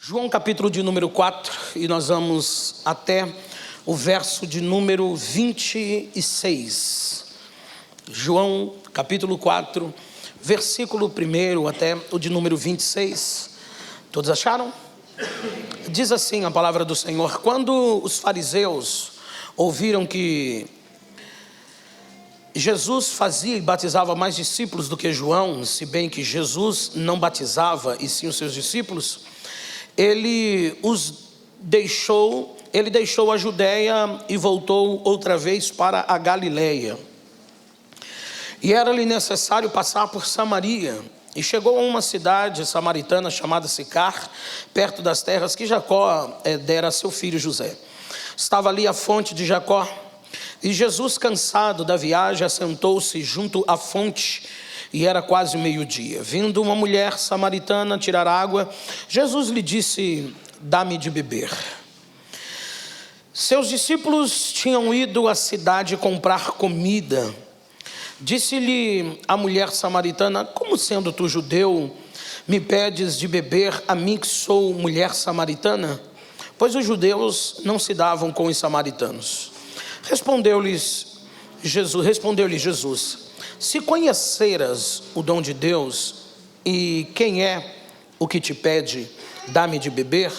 João capítulo de número 4, e nós vamos até o verso de número 26. João capítulo 4, versículo 1 até o de número 26. Todos acharam? Diz assim a palavra do Senhor: quando os fariseus ouviram que Jesus fazia e batizava mais discípulos do que João, se bem que Jesus não batizava e sim os seus discípulos, ele deixou a Judéia e voltou outra vez para a Galileia. E era-lhe necessário passar por Samaria. E chegou a uma cidade samaritana chamada Sicar, perto das terras que Jacó dera a seu filho José. Estava ali a fonte de Jacó. E Jesus, cansado da viagem, assentou-se junto à fonte, e era quase meio-dia. Vindo uma mulher samaritana tirar água, Jesus lhe disse: dá-me de beber. Seus discípulos tinham ido à cidade comprar comida. Disse-lhe a mulher samaritana: como sendo tu judeu, me pedes de beber a mim que sou mulher samaritana? Pois os judeus não se davam com os samaritanos. Respondeu-lhe Jesus: se conheceras o dom de Deus e quem é o que te pede, dá-me de beber,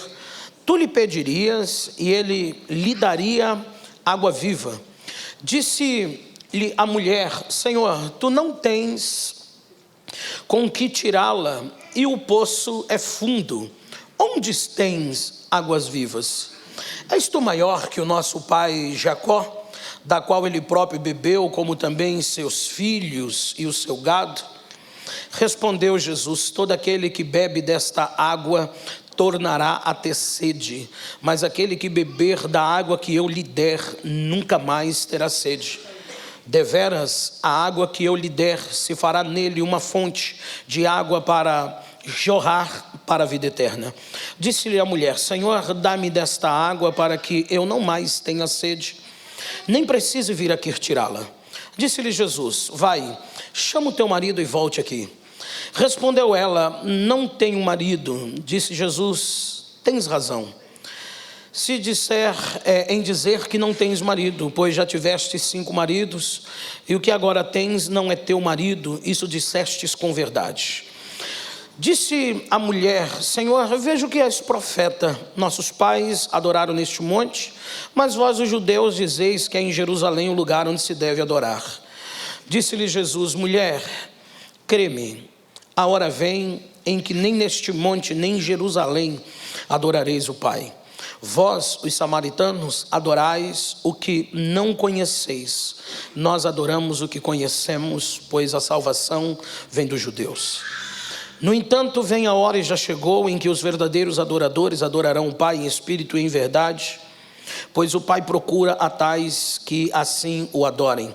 tu lhe pedirias e ele lhe daria água viva. Disse-lhe a mulher: Senhor, tu não tens com que tirá-la e o poço é fundo. Onde tens águas vivas? És tu maior que o nosso pai Jacó, da qual ele próprio bebeu, como também seus filhos e o seu gado? Respondeu Jesus: todo aquele que bebe desta água tornará a ter sede, mas aquele que beber da água que eu lhe der nunca mais terá sede. Deveras, a água que eu lhe der se fará nele uma fonte de água para jorrar para a vida eterna. Disse-lhe a mulher: Senhor, dá-me desta água para que eu não mais tenha sede, nem precise vir aqui tirá-la. Disse-lhe Jesus: vai, chama o teu marido e volte aqui. Respondeu ela: não tenho marido. Disse Jesus: tens razão se disser em dizer que não tens marido, pois já tiveste 5 maridos, e o que agora tens não é teu marido. Isso dissestes com verdade. Disse a mulher: Senhor, vejo que és profeta. Nossos pais adoraram neste monte, mas vós os judeus dizeis que é em Jerusalém o lugar onde se deve adorar. Disse-lhe Jesus: mulher, crê-me, a hora vem em que nem neste monte nem em Jerusalém adorareis o Pai. Vós, os samaritanos, adorais o que não conheceis. Nós adoramos o que conhecemos, pois a salvação vem dos judeus. No entanto, vem a hora e já chegou em que os verdadeiros adoradores adorarão o Pai em espírito e em verdade, pois o Pai procura a tais que assim o adorem.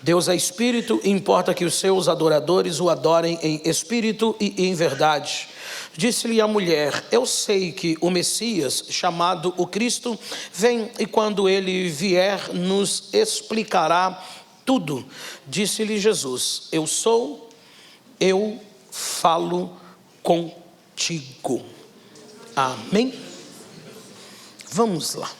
Deus é espírito e importa que os seus adoradores o adorem em espírito e em verdade. Disse-lhe a mulher: eu sei que o Messias, chamado o Cristo, vem, e quando ele vier nos explicará tudo. Disse-lhe Jesus: eu falo contigo. Amém? Vamos lá.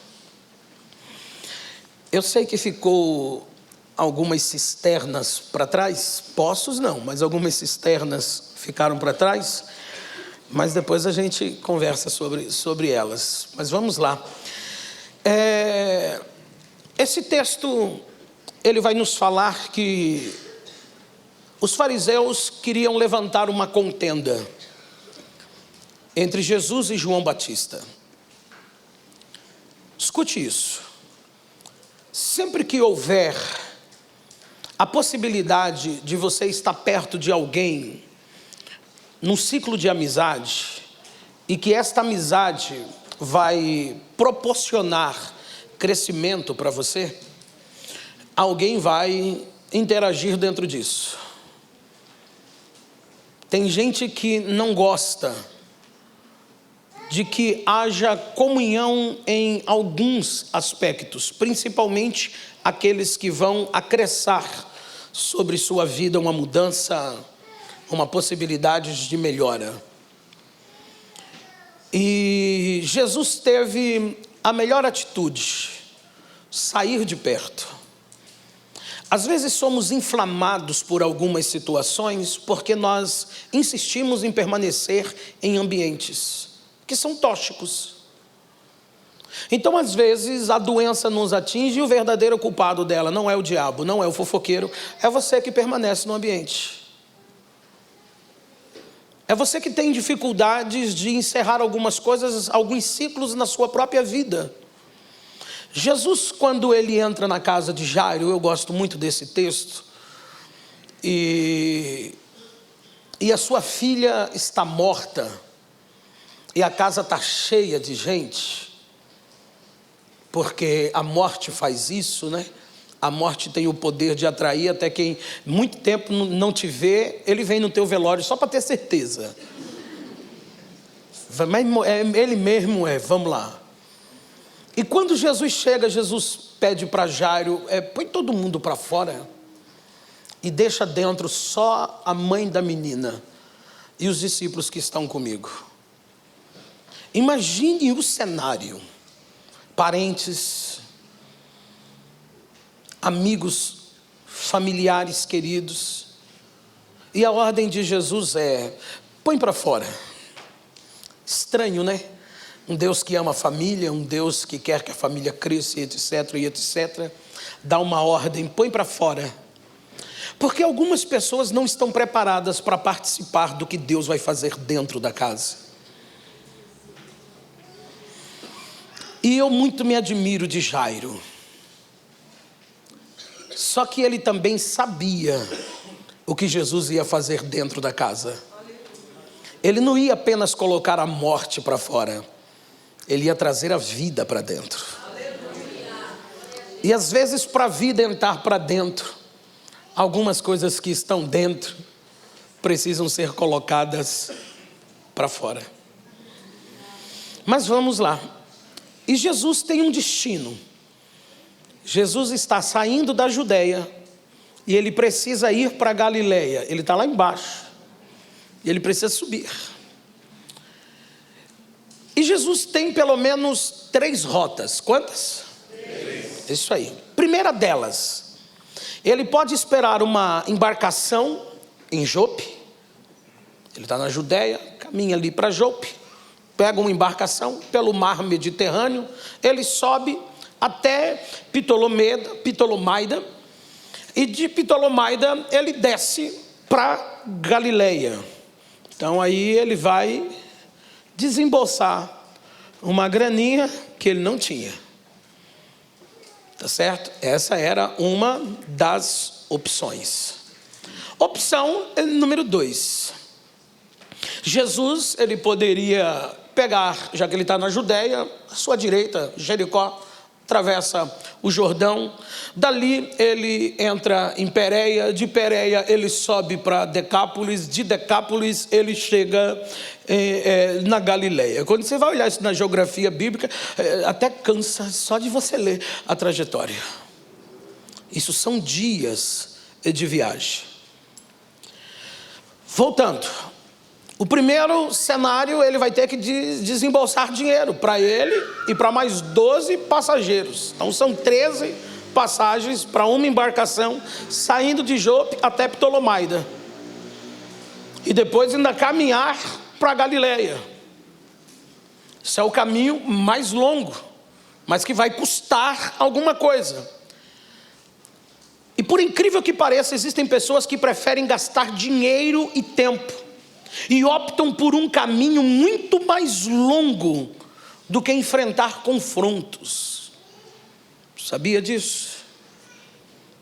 Eu sei que ficou algumas cisternas para trás, poços não, mas algumas cisternas ficaram para trás, mas depois a gente conversa sobre elas. Mas vamos lá. Esse texto, ele vai nos falar que os fariseus queriam levantar uma contenda entre Jesus e João Batista. Escute isso. Sempre que houver a possibilidade de você estar perto de alguém num ciclo de amizade, e que esta amizade vai proporcionar crescimento para você, alguém vai interagir dentro disso. Tem gente que não gosta de que haja comunhão em alguns aspectos, principalmente aqueles que vão acrescer sobre sua vida uma mudança, uma possibilidade de melhora. E Jesus teve a melhor atitude: sair de perto. Às vezes somos inflamados por algumas situações porque nós insistimos em permanecer em ambientes que são tóxicos. Então, às vezes, a doença nos atinge e o verdadeiro culpado dela não é o diabo, não é o fofoqueiro, é você que permanece no ambiente. É você que tem dificuldades de encerrar algumas coisas, alguns ciclos na sua própria vida. Jesus, quando ele entra na casa de Jairo, eu gosto muito desse texto, e a sua filha está morta, e a casa está cheia de gente, porque a morte faz isso, né? A morte tem o poder de atrair até quem muito tempo não te vê, ele vem no teu velório só para ter certeza. Ele mesmo vamos lá. E quando Jesus chega, Jesus pede para Jairo, põe todo mundo para fora e deixa dentro só a mãe da menina e os discípulos que estão comigo. Imagine o cenário: parentes, amigos, familiares queridos, e a ordem de Jesus põe para fora. Estranho, né? Um Deus que ama a família, um Deus que quer que a família cresça, etc, e etc, dá uma ordem, põe para fora. Porque algumas pessoas não estão preparadas para participar do que Deus vai fazer dentro da casa. E eu muito me admiro de Jairo. Só que ele também sabia o que Jesus ia fazer dentro da casa. Ele não ia apenas colocar a morte para fora, ele ia trazer a vida para dentro. E às vezes, para a vida entrar para dentro, algumas coisas que estão dentro precisam ser colocadas para fora. Mas vamos lá. E Jesus tem um destino. Jesus está saindo da Judeia e ele precisa ir para Galileia. Ele está lá embaixo e ele precisa subir. E Jesus tem pelo menos 3 rotas. Quantas? 3. Isso aí. Primeira delas, ele pode esperar uma embarcação em Jope. Ele está na Judeia, caminha ali para Jope, pega uma embarcação pelo mar Mediterrâneo, ele sobe até Ptolomaida, e de Ptolomaida ele desce para Galileia. Então aí ele vai desembolsar uma graninha que ele não tinha. Tá certo? Essa era uma das opções. Opção número 2. Jesus, ele poderia pegar, já que ele está na Judeia, à sua direita, Jericó, atravessa o Jordão, dali ele entra em Pérea, de Pérea ele sobe para Decápolis, de Decápolis ele chega na Galileia. Quando você vai olhar isso na geografia bíblica, até cansa só de você ler a trajetória. Isso são dias de viagem. Voltando, o primeiro cenário, ele vai ter que desembolsar dinheiro para ele e para mais 12 passageiros. Então são 13 passagens para uma embarcação saindo de Jope até Ptolomaida. E depois ainda caminhar para Galileia. Esse é o caminho mais longo, mas que vai custar alguma coisa. E por incrível que pareça, existem pessoas que preferem gastar dinheiro e tempo e optam por um caminho muito mais longo do que enfrentar confrontos. Sabia disso?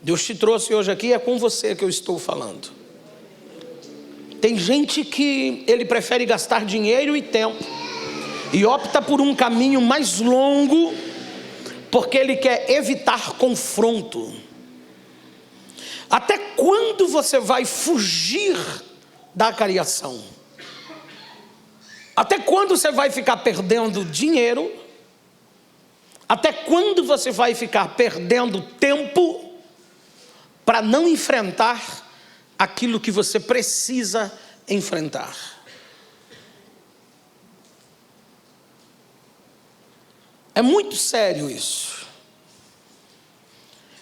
Deus te trouxe hoje aqui, é com você que eu estou falando. Tem gente que ele prefere gastar dinheiro e tempo e opta por um caminho mais longo porque ele quer evitar confronto. Até quando você vai fugir da cariação? Até quando você vai ficar perdendo dinheiro? Até quando você vai ficar perdendo tempo para não enfrentar aquilo que você precisa enfrentar? É muito sério isso.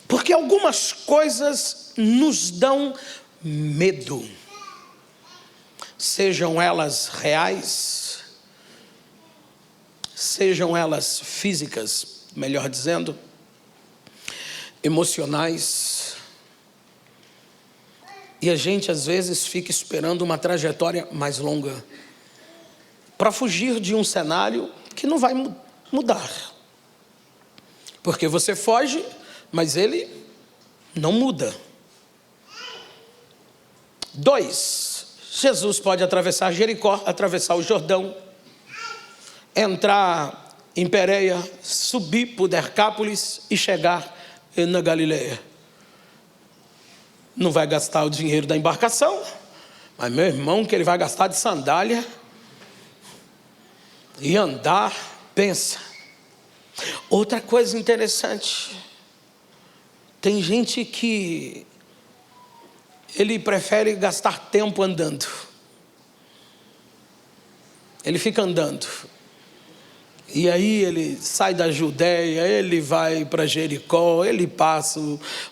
Porque algumas coisas nos dão medo. Sejam elas reais, sejam elas físicas, melhor dizendo, emocionais. E a gente às vezes fica esperando uma trajetória mais longa para fugir de um cenário que não vai mudar. Porque você foge, mas ele não muda. 2, Jesus pode atravessar Jericó, atravessar o Jordão, entrar em Pérea, subir por Decápolis e chegar na Galileia. Não vai gastar o dinheiro da embarcação, mas meu irmão, que ele vai gastar de sandália e andar, pensa. Outra coisa interessante, tem gente que ele prefere gastar tempo andando. Ele fica andando. E aí ele sai da Judéia, ele vai para Jericó, ele passa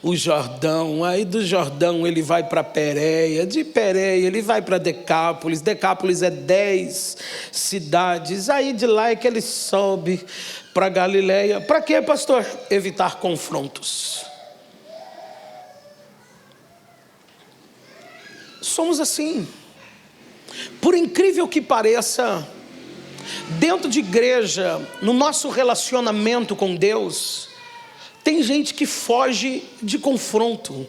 o Jordão, aí do Jordão ele vai para Pérea, de Pérea ele vai para Decápolis, Decápolis é 10 cidades, aí de lá é que ele sobe para Galileia. Para quê, pastor? Evitar confrontos. Somos assim. Por incrível que pareça, dentro de igreja, no nosso relacionamento com Deus, tem gente que foge de confronto.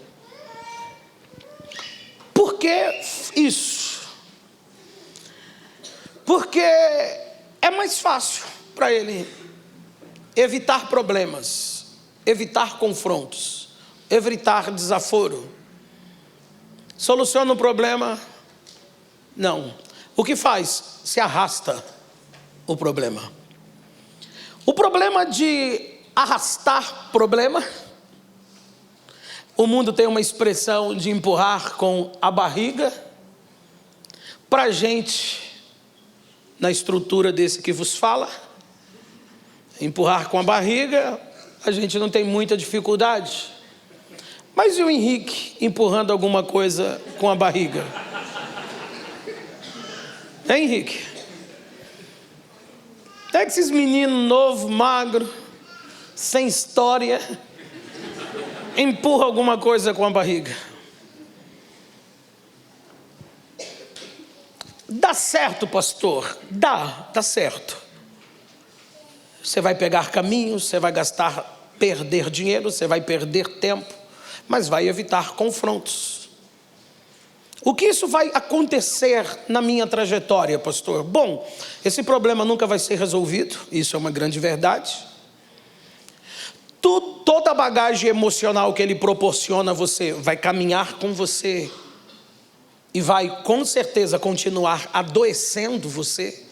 Por que isso? Porque é mais fácil para ele evitar problemas, evitar confrontos, evitar desaforo. Soluciona o problema? Não. O que faz? Se arrasta o problema. O problema de arrastar problema, o mundo tem uma expressão de empurrar com a barriga. Para a gente, na estrutura desse que vos fala, empurrar com a barriga, a gente não tem muita dificuldade. Mas e o Henrique empurrando alguma coisa com a barriga? É, Henrique? É que esses meninos novos, magro, sem história, empurra alguma coisa com a barriga. Dá certo, pastor? Dá certo. Você vai pegar caminhos, você vai perder dinheiro, você vai perder tempo, mas vai evitar confrontos. O que isso vai acontecer na minha trajetória, pastor? Bom, esse problema nunca vai ser resolvido, isso é uma grande verdade. Toda a bagagem emocional que ele proporciona a você vai caminhar com você e vai com certeza continuar adoecendo você.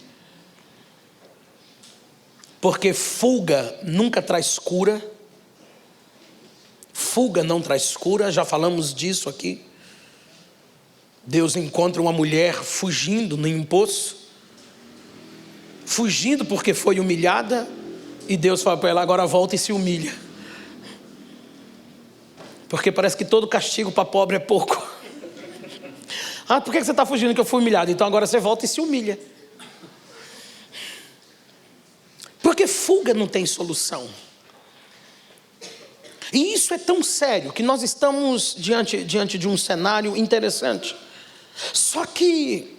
Porque fuga nunca traz cura. Fuga não traz cura, já falamos disso aqui. Deus encontra uma mulher fugindo no poço, fugindo porque foi humilhada, e Deus fala para ela: agora volta e se humilha. Porque parece que todo castigo para pobre é pouco. Ah, por que você está fugindo? Que eu fui humilhado. Então agora você volta e se humilha. Porque fuga não tem solução. E isso é tão sério que nós estamos diante de um cenário interessante. Só que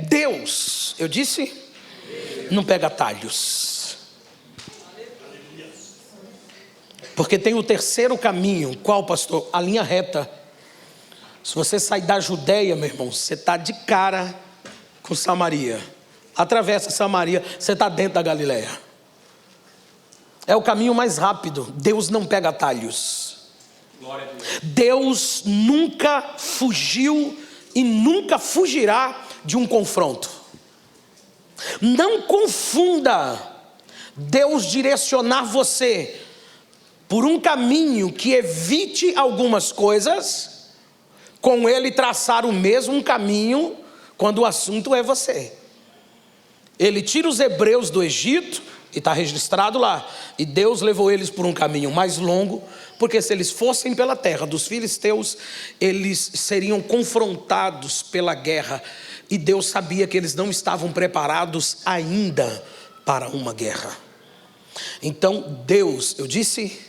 Deus, eu disse, não pega atalhos. Porque tem o terceiro caminho. Qual, pastor? A linha reta. Se você sair da Judéia, meu irmão, você está de cara com Samaria. Atravessa Samaria, você está dentro da Galileia. É o caminho mais rápido. Deus não pega atalhos. Glória a Deus. Deus nunca fugiu e nunca fugirá de um confronto. Não confunda Deus direcionar você por um caminho que evite algumas coisas, com Ele traçar o mesmo caminho quando o assunto é você. Ele tira os hebreus do Egito, E está registrado lá. E Deus levou eles por um caminho mais longo, porque se eles fossem pela terra dos filisteus, eles seriam confrontados pela guerra. E Deus sabia que eles não estavam preparados ainda para uma guerra. Então Deus, eu disse,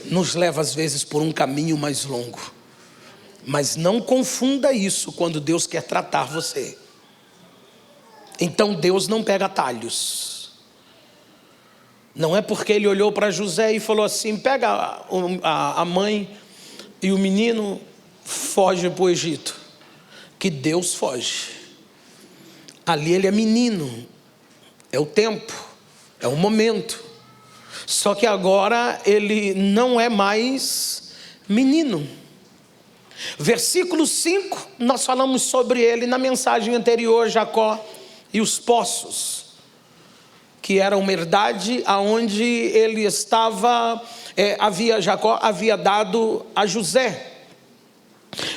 nos leva às vezes por um caminho mais longo. Mas não confunda isso quando Deus quer tratar você. Então Deus não pega atalhos. Não é porque ele olhou para José e falou assim: pega a mãe e o menino, foge para o Egito, que Deus foge. Ali ele é menino, é o tempo, é o momento. Só que agora ele não é mais menino. Versículo 5, nós falamos sobre ele na mensagem anterior, Jacó e os poços, que era uma herdade aonde ele estava, Jacó havia dado a José.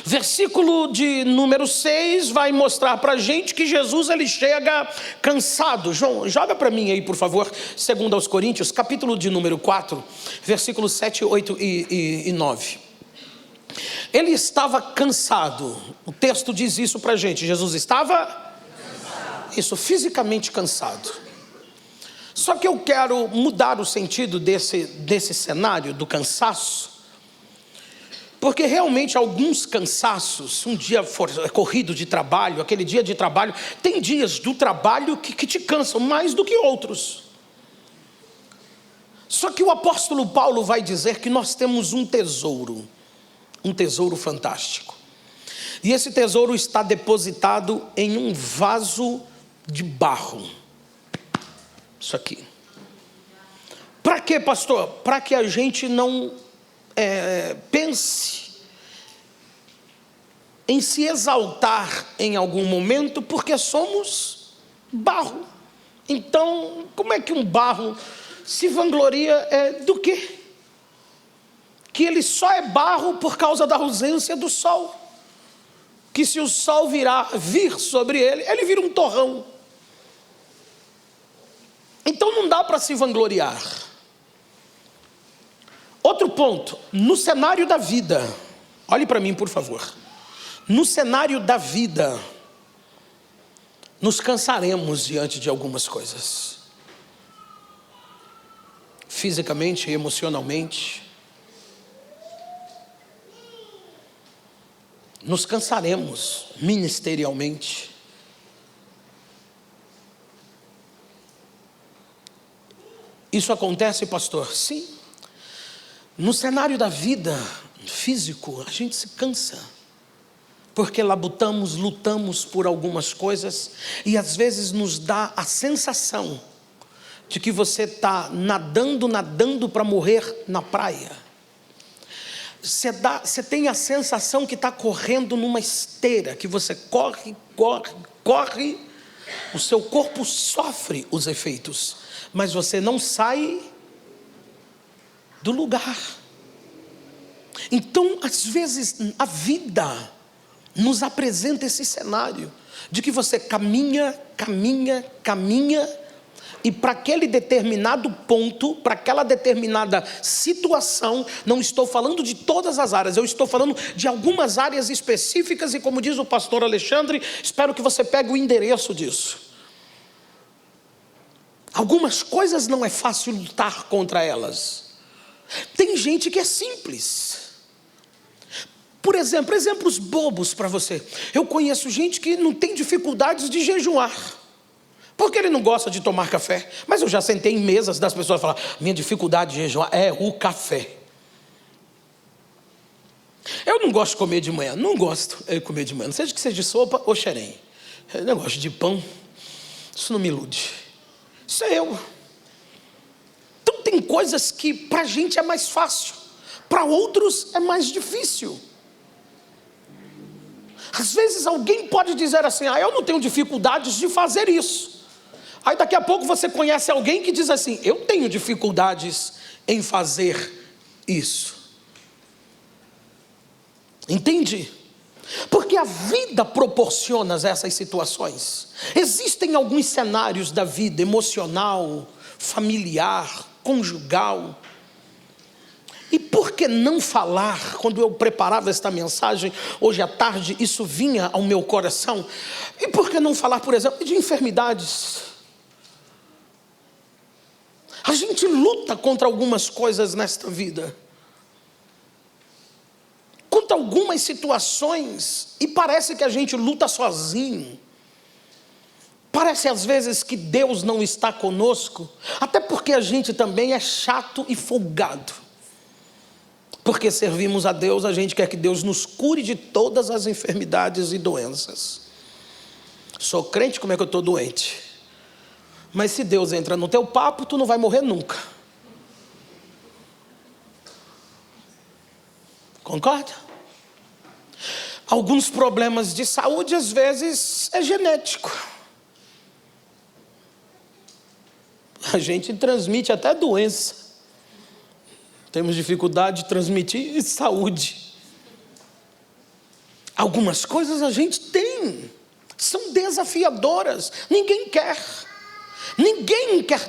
Versículo de número 6 vai mostrar para a gente que Jesus ele chega cansado. João, joga para mim aí por favor, 2 aos Coríntios, capítulo de número 4, versículos 7, 8 e 9. Ele estava cansado, o texto diz isso para a gente, Jesus estava cansado. Isso, fisicamente cansado. Só que eu quero mudar o sentido desse cenário do cansaço, porque realmente alguns cansaços, um dia corrido de trabalho, aquele dia de trabalho, tem dias do trabalho que te cansam mais do que outros. Só que o apóstolo Paulo vai dizer que nós temos um tesouro fantástico. E esse tesouro está depositado em um vaso de barro. Isso aqui. Para quê, pastor? Para que a gente não pense em se exaltar em algum momento, porque somos barro. Então, como é que um barro se vangloria do quê? Que ele só é barro por causa da ausência do sol. Que se o sol vir sobre ele, ele vira um torrão. Então não dá para se vangloriar. Outro ponto, no cenário da vida, olhe para mim por favor. No cenário da vida, nos cansaremos diante de algumas coisas. Fisicamente, emocionalmente. Nos cansaremos ministerialmente. Isso acontece, pastor? Sim. No cenário da vida físico, a gente se cansa. Porque lutamos por algumas coisas. E às vezes nos dá a sensação de que você está nadando para morrer na praia. Você tem a sensação que está correndo numa esteira. Que você corre. O seu corpo sofre os efeitos. Mas você não sai do lugar. Então, às vezes, a vida nos apresenta esse cenário de que você caminha, e para aquele determinado ponto, para aquela determinada situação, não estou falando de todas as áreas, eu estou falando de algumas áreas específicas, e como diz o pastor Alexandre, espero que você pegue o endereço disso. Algumas coisas não é fácil lutar contra elas. Tem gente que é simples. Por exemplo, exemplos bobos para você. Eu conheço gente que não tem dificuldades de jejuar, porque ele não gosta de tomar café. Mas eu já sentei em mesas das pessoas e falar: minha dificuldade de jejuar é o café. Eu não gosto de comer de manhã. Não gosto de comer de manhã. Não seja que seja de sopa ou xerém. Eu não gosto de pão. Isso não me ilude. Isso é eu. Então tem coisas que para a gente é mais fácil, para outros é mais difícil. Às vezes alguém pode dizer assim: eu não tenho dificuldades de fazer isso. Aí daqui a pouco você conhece alguém que diz assim: eu tenho dificuldades em fazer isso. Entende? Porque a vida proporciona essas situações. Existem alguns cenários da vida emocional, familiar, conjugal. E por que não falar? Quando eu preparava esta mensagem, hoje à tarde, isso vinha ao meu coração. E por que não falar, por exemplo, de enfermidades? A gente luta contra algumas coisas nesta vida, contra algumas situações, e parece que a gente luta sozinho. Parece às vezes que Deus não está conosco, até porque a gente também é chato e folgado. Porque servimos a Deus, a gente quer que Deus nos cure de todas as enfermidades e doenças. Sou crente, como é que eu estou doente? Mas se Deus entra no teu papo, tu não vai morrer nunca. Concorda? Alguns problemas de saúde, às vezes, é genético. A gente transmite até doença. Temos dificuldade de transmitir saúde. Algumas coisas a gente tem, são desafiadoras. Ninguém quer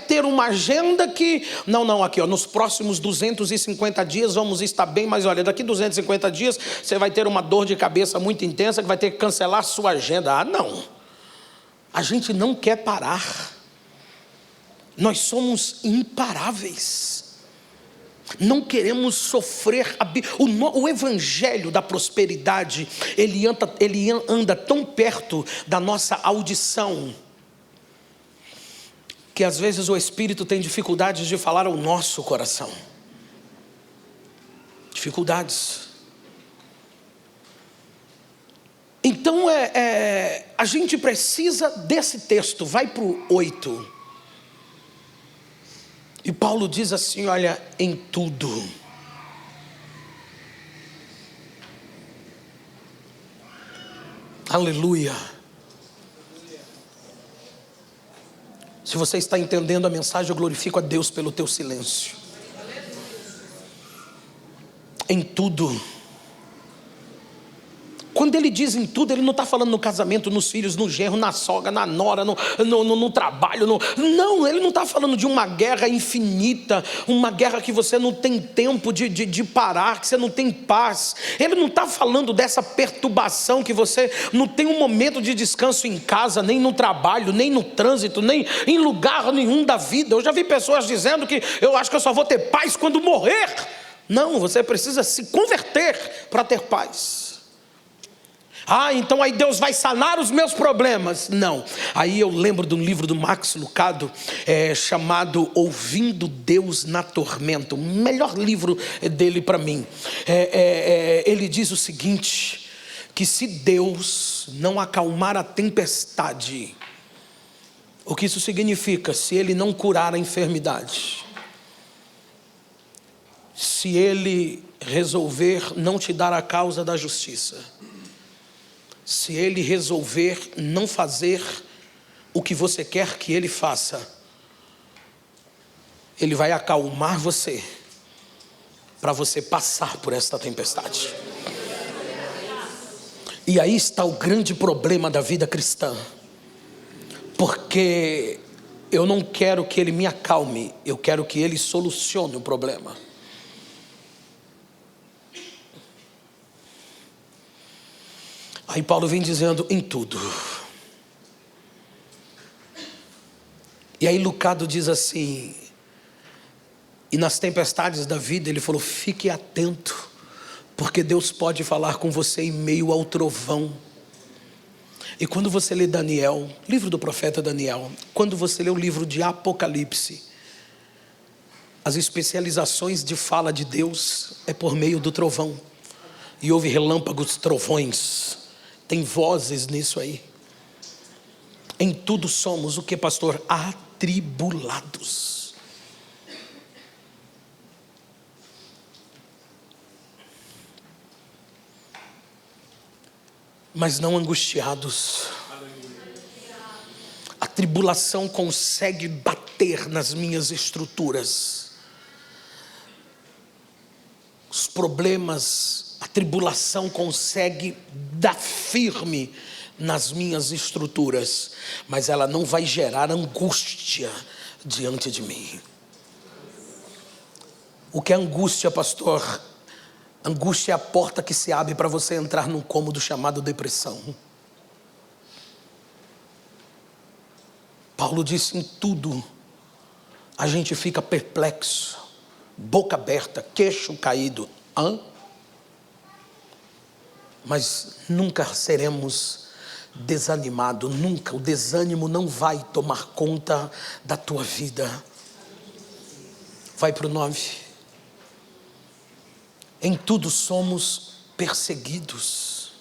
ter uma agenda que... Não, aqui, ó, nos próximos 250 dias vamos estar bem, mas olha, daqui 250 dias você vai ter uma dor de cabeça muito intensa que vai ter que cancelar a sua agenda. Ah, não. A gente não quer parar. Nós somos imparáveis. Não queremos sofrer. O evangelho da prosperidade, ele anda tão perto da nossa audição, que às vezes o Espírito tem dificuldades de falar ao nosso coração. Dificuldades. Então a gente precisa desse texto. Vai para o 8. E Paulo diz assim, olha, em tudo. Aleluia. Se você está entendendo a mensagem, eu glorifico a Deus pelo teu silêncio. Em tudo. Quando ele diz em tudo, ele não está falando no casamento, nos filhos, no genro, na sogra, na nora, no trabalho. Não, ele não está falando de uma guerra infinita, uma guerra que você não tem tempo de parar, que você não tem paz. Ele não está falando dessa perturbação que você não tem um momento de descanso em casa, nem no trabalho, nem no trânsito, nem em lugar nenhum da vida. Eu já vi pessoas dizendo que eu acho que eu só vou ter paz quando morrer. Não, você precisa se converter para ter paz. Ah, então aí Deus vai sanar os meus problemas. Não. Aí eu lembro de um livro do Max Lucado, chamado Ouvindo Deus na Tormenta. O melhor livro dele para mim. Ele diz o seguinte, que se Deus não acalmar a tempestade, o que isso significa? Se Ele não curar a enfermidade, se Ele resolver não te dar a causa da justiça, se Ele resolver não fazer o que você quer que Ele faça, Ele vai acalmar você, para você passar por esta tempestade. E aí está o grande problema da vida cristã, porque eu não quero que Ele me acalme, eu quero que Ele solucione o problema. Aí Paulo vem dizendo, em tudo. E aí Lucado diz assim, e nas tempestades da vida, ele falou, fique atento, porque Deus pode falar com você em meio ao trovão. E quando você lê Daniel, livro do profeta Daniel, quando você lê o livro de Apocalipse, as especializações de fala de Deus é por meio do trovão. E houve relâmpagos, trovões. Tem vozes nisso aí. Em tudo somos o que, pastor? Atribulados. Mas não angustiados. A tribulação consegue bater nas minhas estruturas. Os problemas, a tribulação consegue dar firme nas minhas estruturas, mas ela não vai gerar angústia diante de mim. O que é angústia, pastor? Angústia é a porta que se abre para você entrar num cômodo chamado depressão. Paulo disse: em tudo a gente fica perplexo, boca aberta, queixo caído. Mas nunca seremos desanimados, nunca. O desânimo não vai tomar conta da tua vida. Vai para o 9. Em tudo somos perseguidos.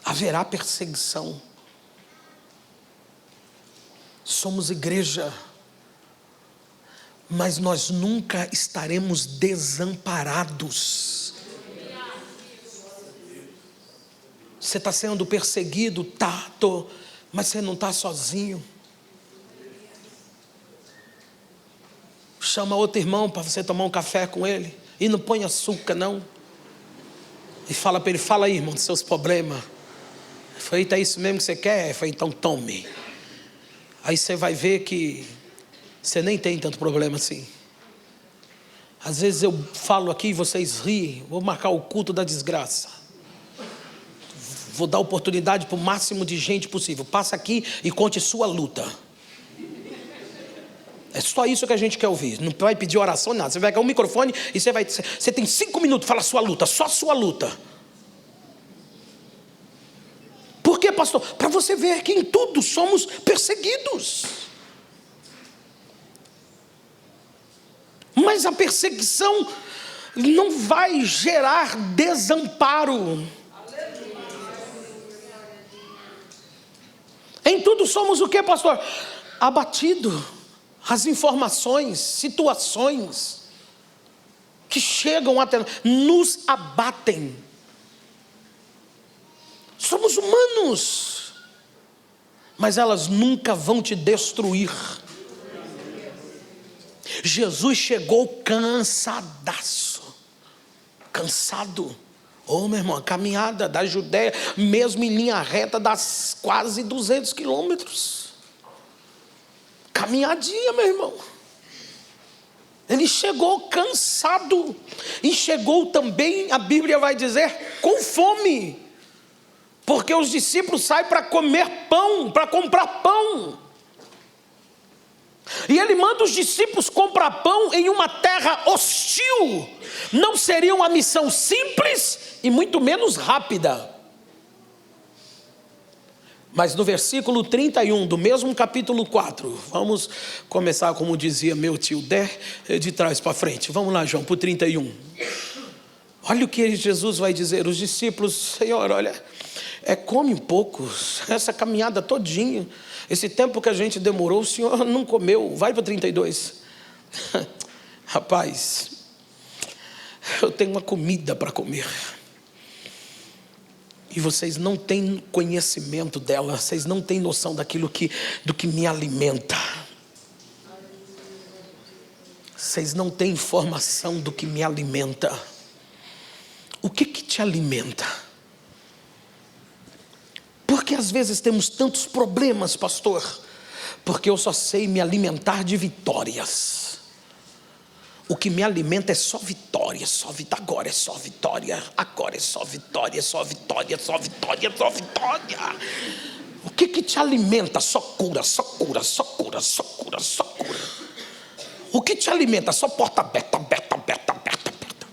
Haverá perseguição. Somos igreja, mas nós nunca estaremos desamparados. Você está sendo perseguido? Tô, mas você não está sozinho. Chama outro irmão para você tomar um café com ele. E não põe açúcar não. E fala para ele: fala aí, irmão, dos seus problemas. Eu falei: eita, é isso mesmo que você quer? Eu falei: então tome. Aí você vai ver que você nem tem tanto problema assim. Às vezes eu falo aqui e vocês riem. Vou marcar o culto da desgraça. Vou dar oportunidade para o máximo de gente possível. Passa aqui e conte sua luta. É só isso que a gente quer ouvir. Não vai pedir oração, nada. Você vai pegar o microfone e você tem 5 minutos, fala a sua luta, só a sua luta. Por quê, pastor? Para você ver que em tudo somos perseguidos. Mas a perseguição não vai gerar desamparo. Em tudo somos o quê, pastor? Abatido. As informações, situações que chegam até nós, nos abatem. Somos humanos, mas elas nunca vão te destruir. Jesus chegou cansadaço, cansado. Meu irmão, a caminhada da Judéia, mesmo em linha reta, dá quase 200 quilômetros. Caminhadinha, meu irmão. Ele chegou cansado. E chegou também, a Bíblia vai dizer, com fome. Porque os discípulos saem para comer pão, para comprar pão. E ele manda os discípulos comprar pão em uma terra hostil. Não seria uma missão simples e muito menos rápida. Mas no versículo 31 do mesmo capítulo 4, vamos começar como dizia meu tio Dé, de trás para frente. Vamos lá, João, para o 31. Olha o que Jesus vai dizer. Os discípulos: Senhor, olha, come um pouco, essa caminhada todinha, esse tempo que a gente demorou, o Senhor não comeu. Vai para o 32. Rapaz, eu tenho uma comida para comer. E vocês não têm conhecimento dela, vocês não têm noção do que me alimenta. Vocês não têm informação do que me alimenta. O que te alimenta? Porque às vezes temos tantos problemas, pastor, porque eu só sei me alimentar de vitórias. O que me alimenta é só vitória, agora é só vitória, agora é só vitória, só vitória, só vitória, só vitória. O que te alimenta? Só cura, só cura, só cura, só cura, só cura. O que te alimenta? Só porta aberta, aberta, aberta, aberta, aberta.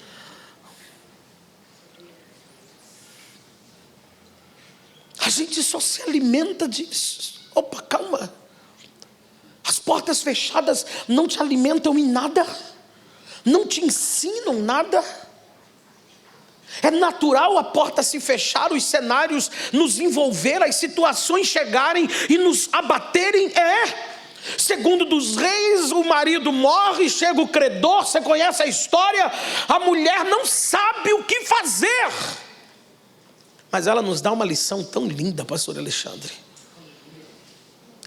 A gente só se alimenta disso. Opa, calma. As portas fechadas não te alimentam em nada. Não te ensinam nada. É natural a porta se fechar, os cenários nos envolver, as situações chegarem e nos abaterem. Segundo dos reis, o marido morre, chega o credor, você conhece a história. A mulher não sabe o que fazer. Mas ela nos dá uma lição tão linda, pastor Alexandre.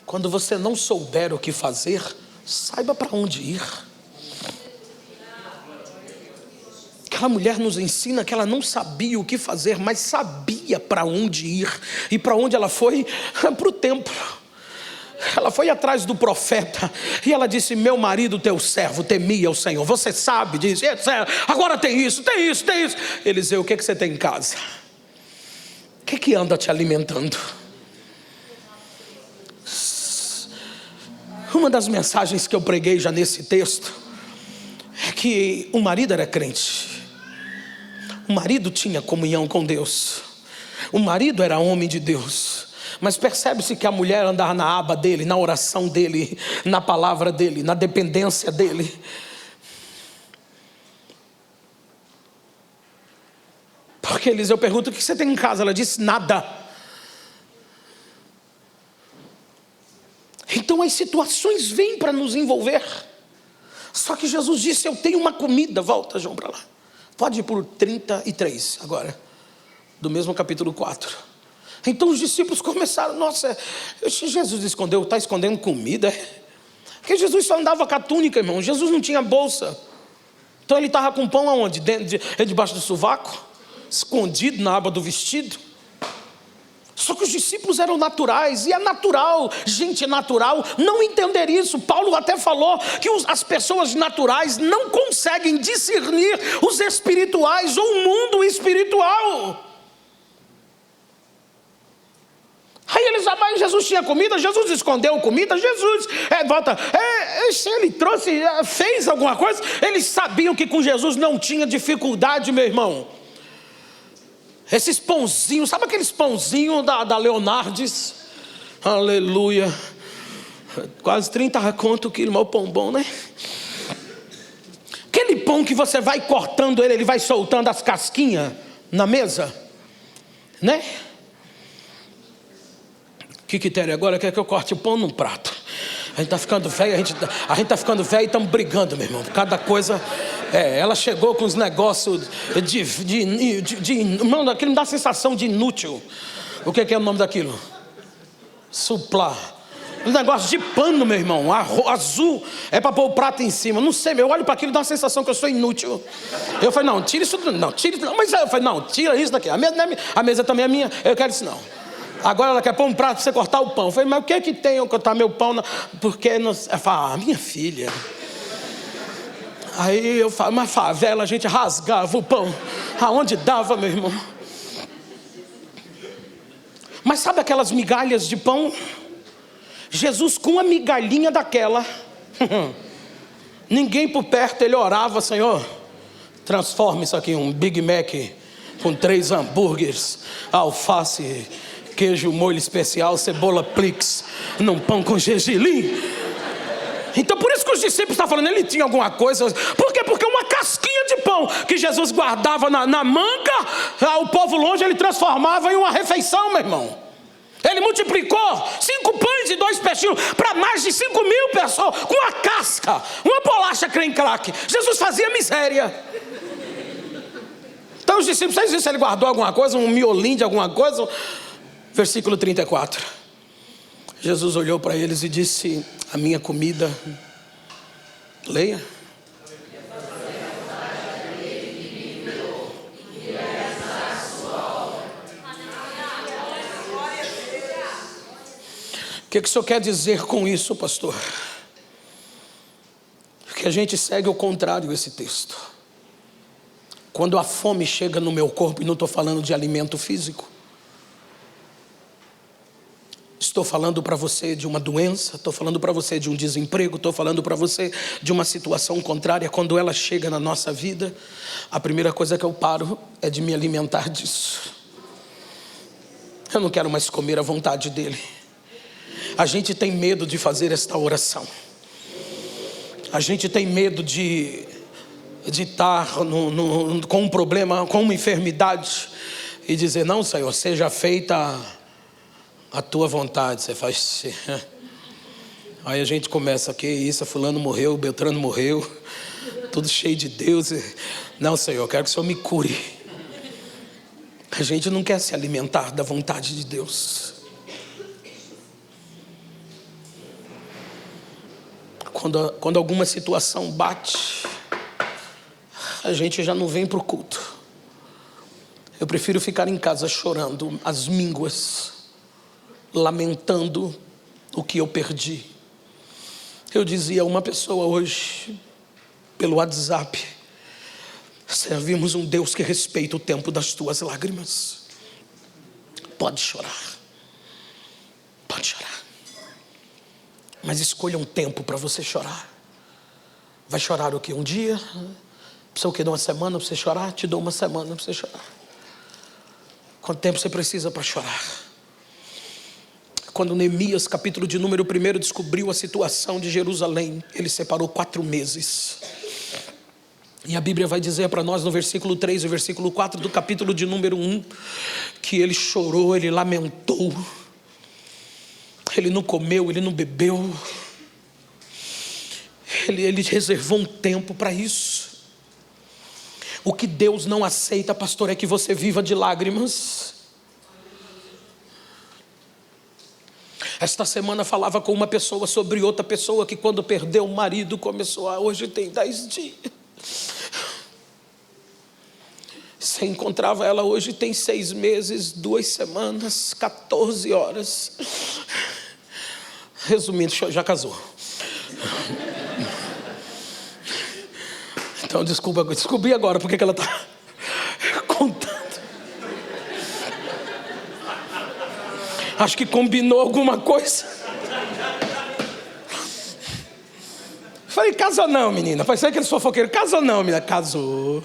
Quando você não souber o que fazer, saiba para onde ir. Aquela mulher nos ensina que ela não sabia o que fazer, mas sabia para onde ir. E para onde ela foi? Para o templo. Ela foi atrás do profeta e ela disse: meu marido, teu servo, temia o Senhor. Você sabe disso, agora tem isso, tem isso, tem isso. Eliseu, o que você tem em casa? O que anda te alimentando? Uma das mensagens que eu preguei já nesse texto é que o marido era crente. O marido tinha comunhão com Deus. O marido era homem de Deus. Mas percebe-se que a mulher andava na aba dele, na oração dele, na palavra dele, na dependência dele. Porque Eliseu pergunta: o que você tem em casa? Ela disse: nada. Então as situações vêm para nos envolver. Só que Jesus disse: eu tenho uma comida. Volta, João, para lá. Pode ir por 33 agora, do mesmo capítulo 4. Então os discípulos começaram: nossa, Jesus escondeu, está escondendo comida? Porque Jesus só andava com a túnica, irmão. Jesus não tinha bolsa. Então ele estava com pão aonde? Debaixo do sovaco? Escondido na aba do vestido? Só que os discípulos eram naturais, e é natural, gente natural, não entender isso. Paulo até falou que as pessoas naturais não conseguem discernir os espirituais ou o mundo espiritual. Aí eles, mas Jesus tinha comida, Jesus escondeu comida, Jesus, se ele trouxe, fez alguma coisa. Eles sabiam que com Jesus não tinha dificuldade, meu irmão. Esses pãozinhos, sabe aqueles pãozinhos da Leonardes? Aleluia. Quase 30 conto o quilo, mas o pão bom, né? Aquele pão que você vai cortando ele vai soltando as casquinhas na mesa, né? O que tem agora? Quer que eu corte o pão num prato? A gente está ficando velho, a gente está ficando velho e estamos brigando, meu irmão. Cada coisa. Ela chegou com os negócios mano, aquilo me dá a sensação de inútil. O que é o nome daquilo? Suplá. Um negócio de pano, meu irmão. Azul. É para pôr o prato em cima. Não sei, eu olho para aquilo e dá uma sensação que eu sou inútil. Eu falei: não, tira isso. Não, tira isso. Mas eu falei: não, tira isso daqui. A mesa também é minha. Eu quero isso não. Agora ela quer pôr um prato para você cortar o pão. Eu falei: mas o que tem eu cortar meu pão? Porque não... Ela fala: minha filha. Aí eu falo: mas favela a gente rasgava o pão aonde dava, meu irmão. Mas sabe aquelas migalhas de pão? Jesus com uma migalhinha daquela, ninguém por perto, ele orava: Senhor, transforma isso aqui em um Big Mac com 3 hambúrgueres, alface, queijo, molho especial, cebola Plix, num pão com gergelim. Então por isso que os discípulos estão falando, ele tinha alguma coisa. Por quê? Porque uma casquinha de pão que Jesus guardava na manga, o povo longe ele transformava em uma refeição, meu irmão. Ele multiplicou 5 pães e 2 peixinhos para mais de 5.000 pessoas, com uma casca, uma bolacha creme crack. Jesus fazia miséria. Então os discípulos, vocês viram se ele guardou alguma coisa, um miolinho de alguma coisa? Versículo 34. Jesus olhou para eles e disse: a minha comida, leia. O que o senhor quer dizer com isso, pastor? Que a gente segue o contrário esse texto. Quando a fome chega no meu corpo, e não estou falando de alimento físico, estou falando para você de uma doença, estou falando para você de um desemprego, estou falando para você de uma situação contrária. Quando ela chega na nossa vida, a primeira coisa que eu paro é de me alimentar disso. Eu não quero mais comer à vontade dele. A gente tem medo de fazer esta oração. A gente tem medo de estar com um problema, com uma enfermidade, e dizer: não, Senhor, seja feita a tua vontade. Você faz. Aí a gente começa: que isso, fulano morreu, Beltrano morreu, tudo cheio de Deus. Não, Senhor, eu quero que o Senhor me cure. A gente não quer se alimentar da vontade de Deus. Quando alguma situação bate, a gente já não vem para o culto. Eu prefiro ficar em casa chorando as mínguas, lamentando o que eu perdi. Eu dizia a uma pessoa hoje, pelo WhatsApp: servimos um Deus que respeita o tempo das tuas lágrimas. Pode chorar, mas escolha um tempo para você chorar. Vai chorar o quê? Um dia? Precisa o quê? De uma semana para você chorar? Te dou uma semana para você chorar. Quanto tempo você precisa para chorar? Quando Neemias, capítulo de número 1, descobriu a situação de Jerusalém, ele separou 4 meses. E a Bíblia vai dizer para nós no versículo 3 e versículo 4 do capítulo de número 1, que ele chorou, ele lamentou, ele não comeu, ele não bebeu, ele reservou um tempo para isso. O que Deus não aceita, pastor, é que você viva de lágrimas. Esta semana falava com uma pessoa sobre outra pessoa que quando perdeu o marido começou a... Hoje tem 10 dias. Você encontrava ela hoje tem 6 meses, 2 semanas, 14 horas. Resumindo, já casou. Então descobri agora porque que ela está contando. Acho que combinou alguma coisa. Falei, casou não, menina. Falei, aquele fofoqueiro, casou não, menina. Casou.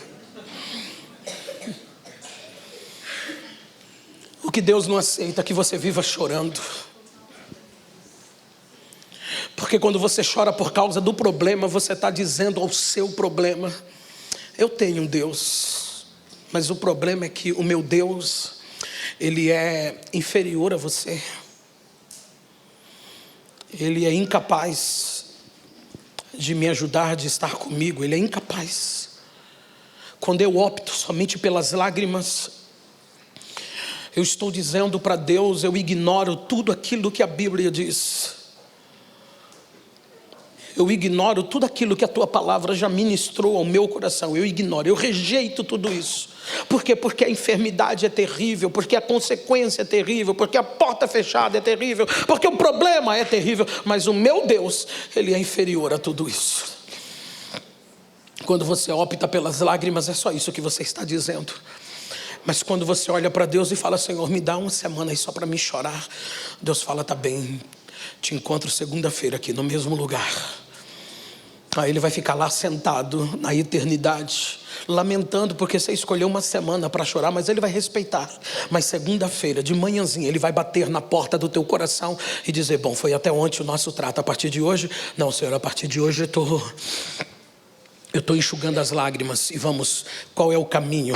O que Deus não aceita é que você viva chorando. Porque quando você chora por causa do problema, você está dizendo ao seu problema: eu tenho um Deus, mas o problema é que o meu Deus, ele é inferior a você. Ele é incapaz de me ajudar, de estar comigo. Ele é incapaz. Quando eu opto somente pelas lágrimas, eu estou dizendo para Deus: eu ignoro tudo aquilo que a Bíblia diz. Eu ignoro tudo aquilo que a tua palavra já ministrou ao meu coração. Eu ignoro, eu rejeito tudo isso. Por quê? Porque a enfermidade é terrível, porque a consequência é terrível, porque a porta fechada é terrível, porque o problema é terrível. Mas o meu Deus, ele é inferior a tudo isso. Quando você opta pelas lágrimas, é só isso que você está dizendo. Mas quando você olha para Deus e fala: Senhor, me dá uma semana aí só para me chorar, Deus fala: tá bem, te encontro segunda-feira aqui no mesmo lugar. Aí ele vai ficar lá sentado na eternidade, lamentando porque você escolheu uma semana para chorar, mas ele vai respeitar. Mas segunda-feira, de manhãzinha, ele vai bater na porta do teu coração e dizer: bom, foi até ontem o nosso trato, a partir de hoje, não, Senhor, a partir de hoje eu estou enxugando as lágrimas e vamos, qual é o caminho?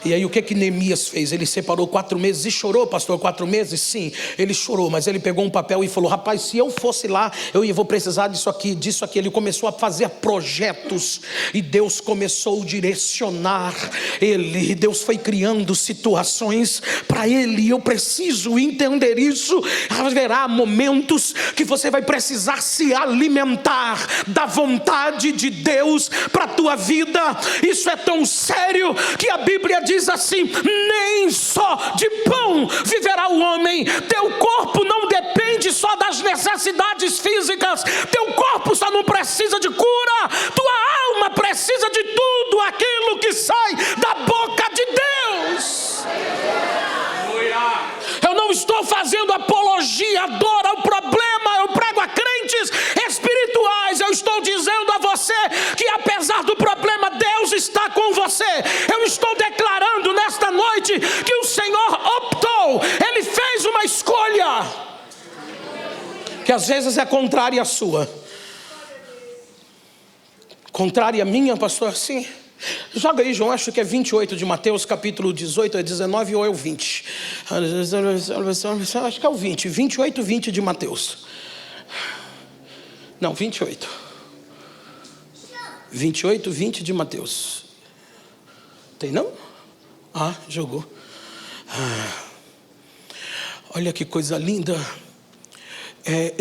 E aí o que Neemias fez? Ele separou 4 meses e chorou, pastor, 4 meses? Sim, ele chorou, mas ele pegou um papel e falou: rapaz, se eu fosse lá, eu vou precisar disso aqui. Ele começou a fazer projetos e Deus começou a direcionar ele. Deus foi criando situações para ele. Eu preciso entender isso. Haverá momentos que você vai precisar se alimentar da vontade de Deus para a tua vida. Isso é tão sério que a Bíblia diz assim: nem só de pão viverá o homem. Teu corpo não depende só das necessidades físicas, teu corpo só não precisa de cura, tua alma precisa de tudo aquilo que sai da boca de Deus. Eu não estou fazendo apologia, dor ao problema, eu prego a crentes espirituais. Eu estou dizendo a você que apesar do problema, Deus está com você. Eu estou declarando nesta noite que o Senhor optou, Ele fez uma escolha, que às vezes é contrária à sua. Contrária à minha, pastor? Sim. Joga aí, João, acho que é 28 de Mateus, capítulo 18, é 19 ou é o 20? Acho que é o 20, 28, 20 de Mateus. Não, 28. 28, 20 de Mateus. Tem não? Ah, jogou. Olha que coisa linda.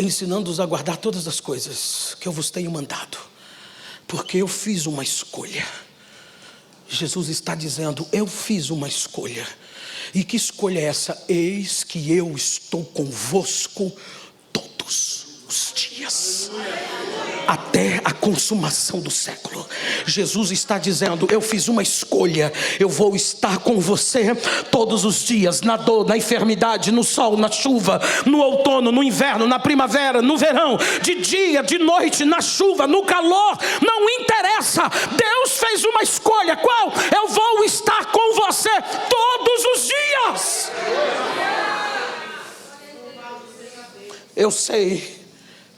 Ensinando-os a guardar todas as coisas que eu vos tenho mandado, porque eu fiz uma escolha. Jesus está dizendo: eu fiz uma escolha. E que escolha é essa? Eis que eu estou convosco todos dias, até a consumação do século. Jesus está dizendo: eu fiz uma escolha, eu vou estar com você todos os dias, na dor, na enfermidade, no sol, na chuva, no outono, no inverno, na primavera, no verão, de dia, de noite, na chuva, no calor, não interessa. Deus fez uma escolha. Qual? Eu vou estar com você todos os dias. Eu sei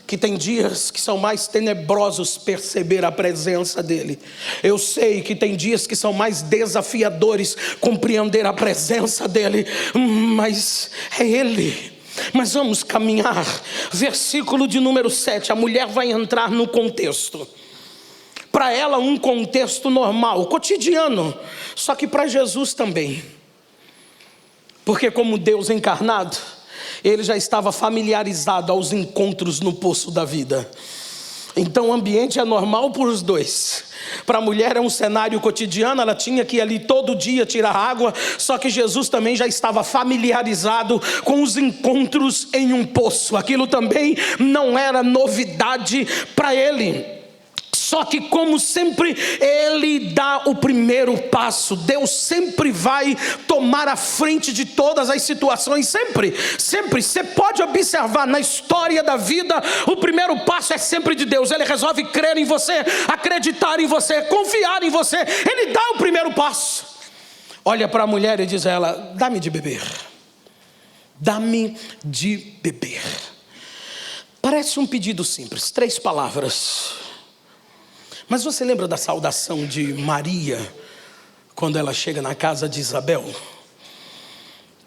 que tem dias que são mais tenebrosos perceber a presença dele. Eu sei que tem dias que são mais desafiadores compreender a presença dele, mas é ele. Mas vamos caminhar. Versículo de número 7, a mulher vai entrar no contexto. Para ela um contexto normal, cotidiano, só que para Jesus também. Porque como Deus encarnado, ele já estava familiarizado aos encontros no poço da vida. Então o ambiente é normal para os dois. Para a mulher é um cenário cotidiano, ela tinha que ir ali todo dia tirar água. Só que Jesus também já estava familiarizado com os encontros em um poço. Aquilo também não era novidade para ele. Só que como sempre ele dá o primeiro passo. Deus sempre vai tomar a frente de todas as situações. Sempre. Você pode observar na história da vida, o primeiro passo é sempre de Deus. Ele resolve crer em você, acreditar em você, confiar em você. Ele dá o primeiro passo. Olha para a mulher e diz a ela: dá-me de beber. Dá-me de beber. Parece um pedido simples, 3 palavras. Mas você lembra da saudação de Maria, quando ela chega na casa de Isabel?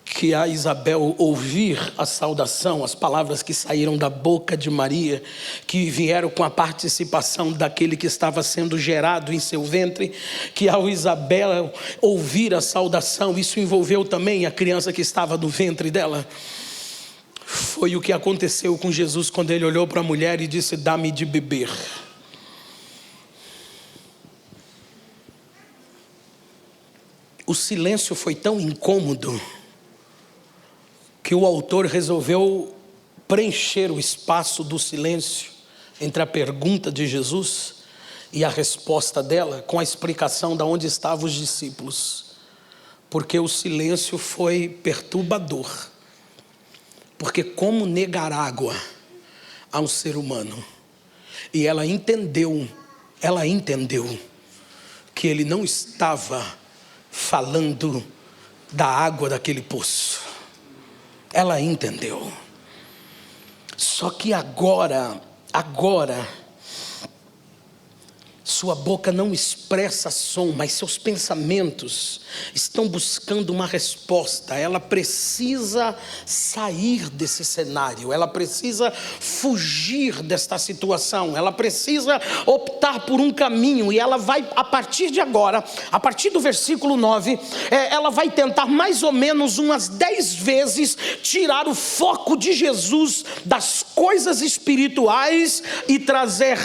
Que a Isabel ouvir a saudação, as palavras que saíram da boca de Maria, que vieram com a participação daquele que estava sendo gerado em seu ventre, que ao Isabel ouvir a saudação, isso envolveu também a criança que estava no ventre dela. Foi o que aconteceu com Jesus quando ele olhou para a mulher e disse: dá-me de beber. O silêncio foi tão incômodo que o autor resolveu preencher o espaço do silêncio entre a pergunta de Jesus e a resposta dela com a explicação de onde estavam os discípulos. Porque o silêncio foi perturbador. Porque como negar água a um ser humano? E ela entendeu que ele não estava falando da água daquele poço. Ela entendeu. Só que agora, sua boca não expressa som, mas seus pensamentos estão buscando uma resposta. Ela precisa sair desse cenário, ela precisa fugir desta situação, ela precisa optar por um caminho. E ela vai, a partir de agora, a partir do versículo 9, ela vai tentar mais ou menos umas 10 vezes tirar o foco de Jesus das coisas espirituais e trazer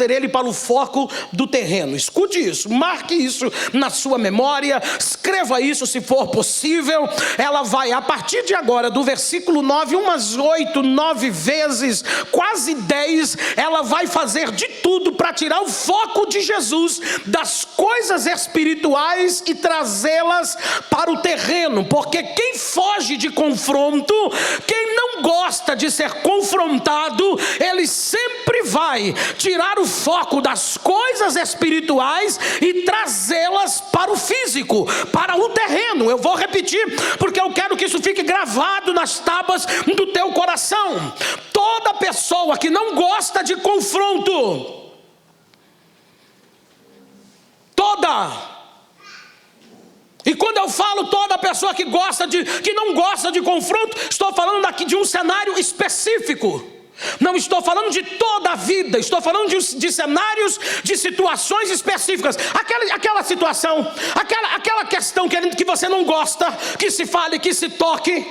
ele para o foco do terreno. Escute isso, marque isso na sua memória, escreva isso se for possível. Ela vai, a partir de agora, do versículo 9, umas 8, 9 vezes, quase 10, ela vai fazer de tudo para tirar o foco de Jesus das coisas espirituais e trazê-las para o terreno. Porque quem foge de confronto, quem não gosta de ser confrontado, ele sempre vai tirar o foco das coisas espirituais e trazê-las para o físico, para o terreno. Eu vou repetir, porque eu quero que isso fique gravado nas tábuas do teu coração. Toda pessoa que não gosta de confronto, e quando eu falo toda pessoa que não gosta de confronto, estou falando aqui de um cenário específico. Não estou falando de toda a vida, estou falando de cenários, de situações específicas. Aquela situação, aquela questão que você não gosta, que se fale, que se toque.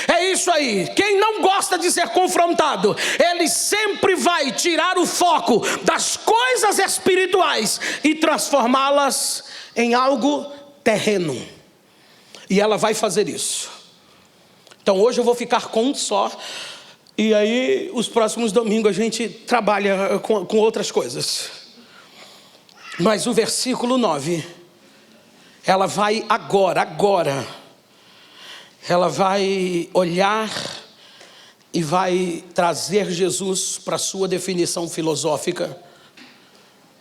É isso aí. Quem não gosta de ser confrontado, ele sempre vai tirar o foco das coisas espirituais e transformá-las em algo terreno. E ela vai fazer isso. Então hoje eu vou ficar com um só. E aí, os próximos domingos a gente trabalha com outras coisas. Mas o versículo 9, ela vai agora, ela vai olhar e vai trazer Jesus para a sua definição filosófica,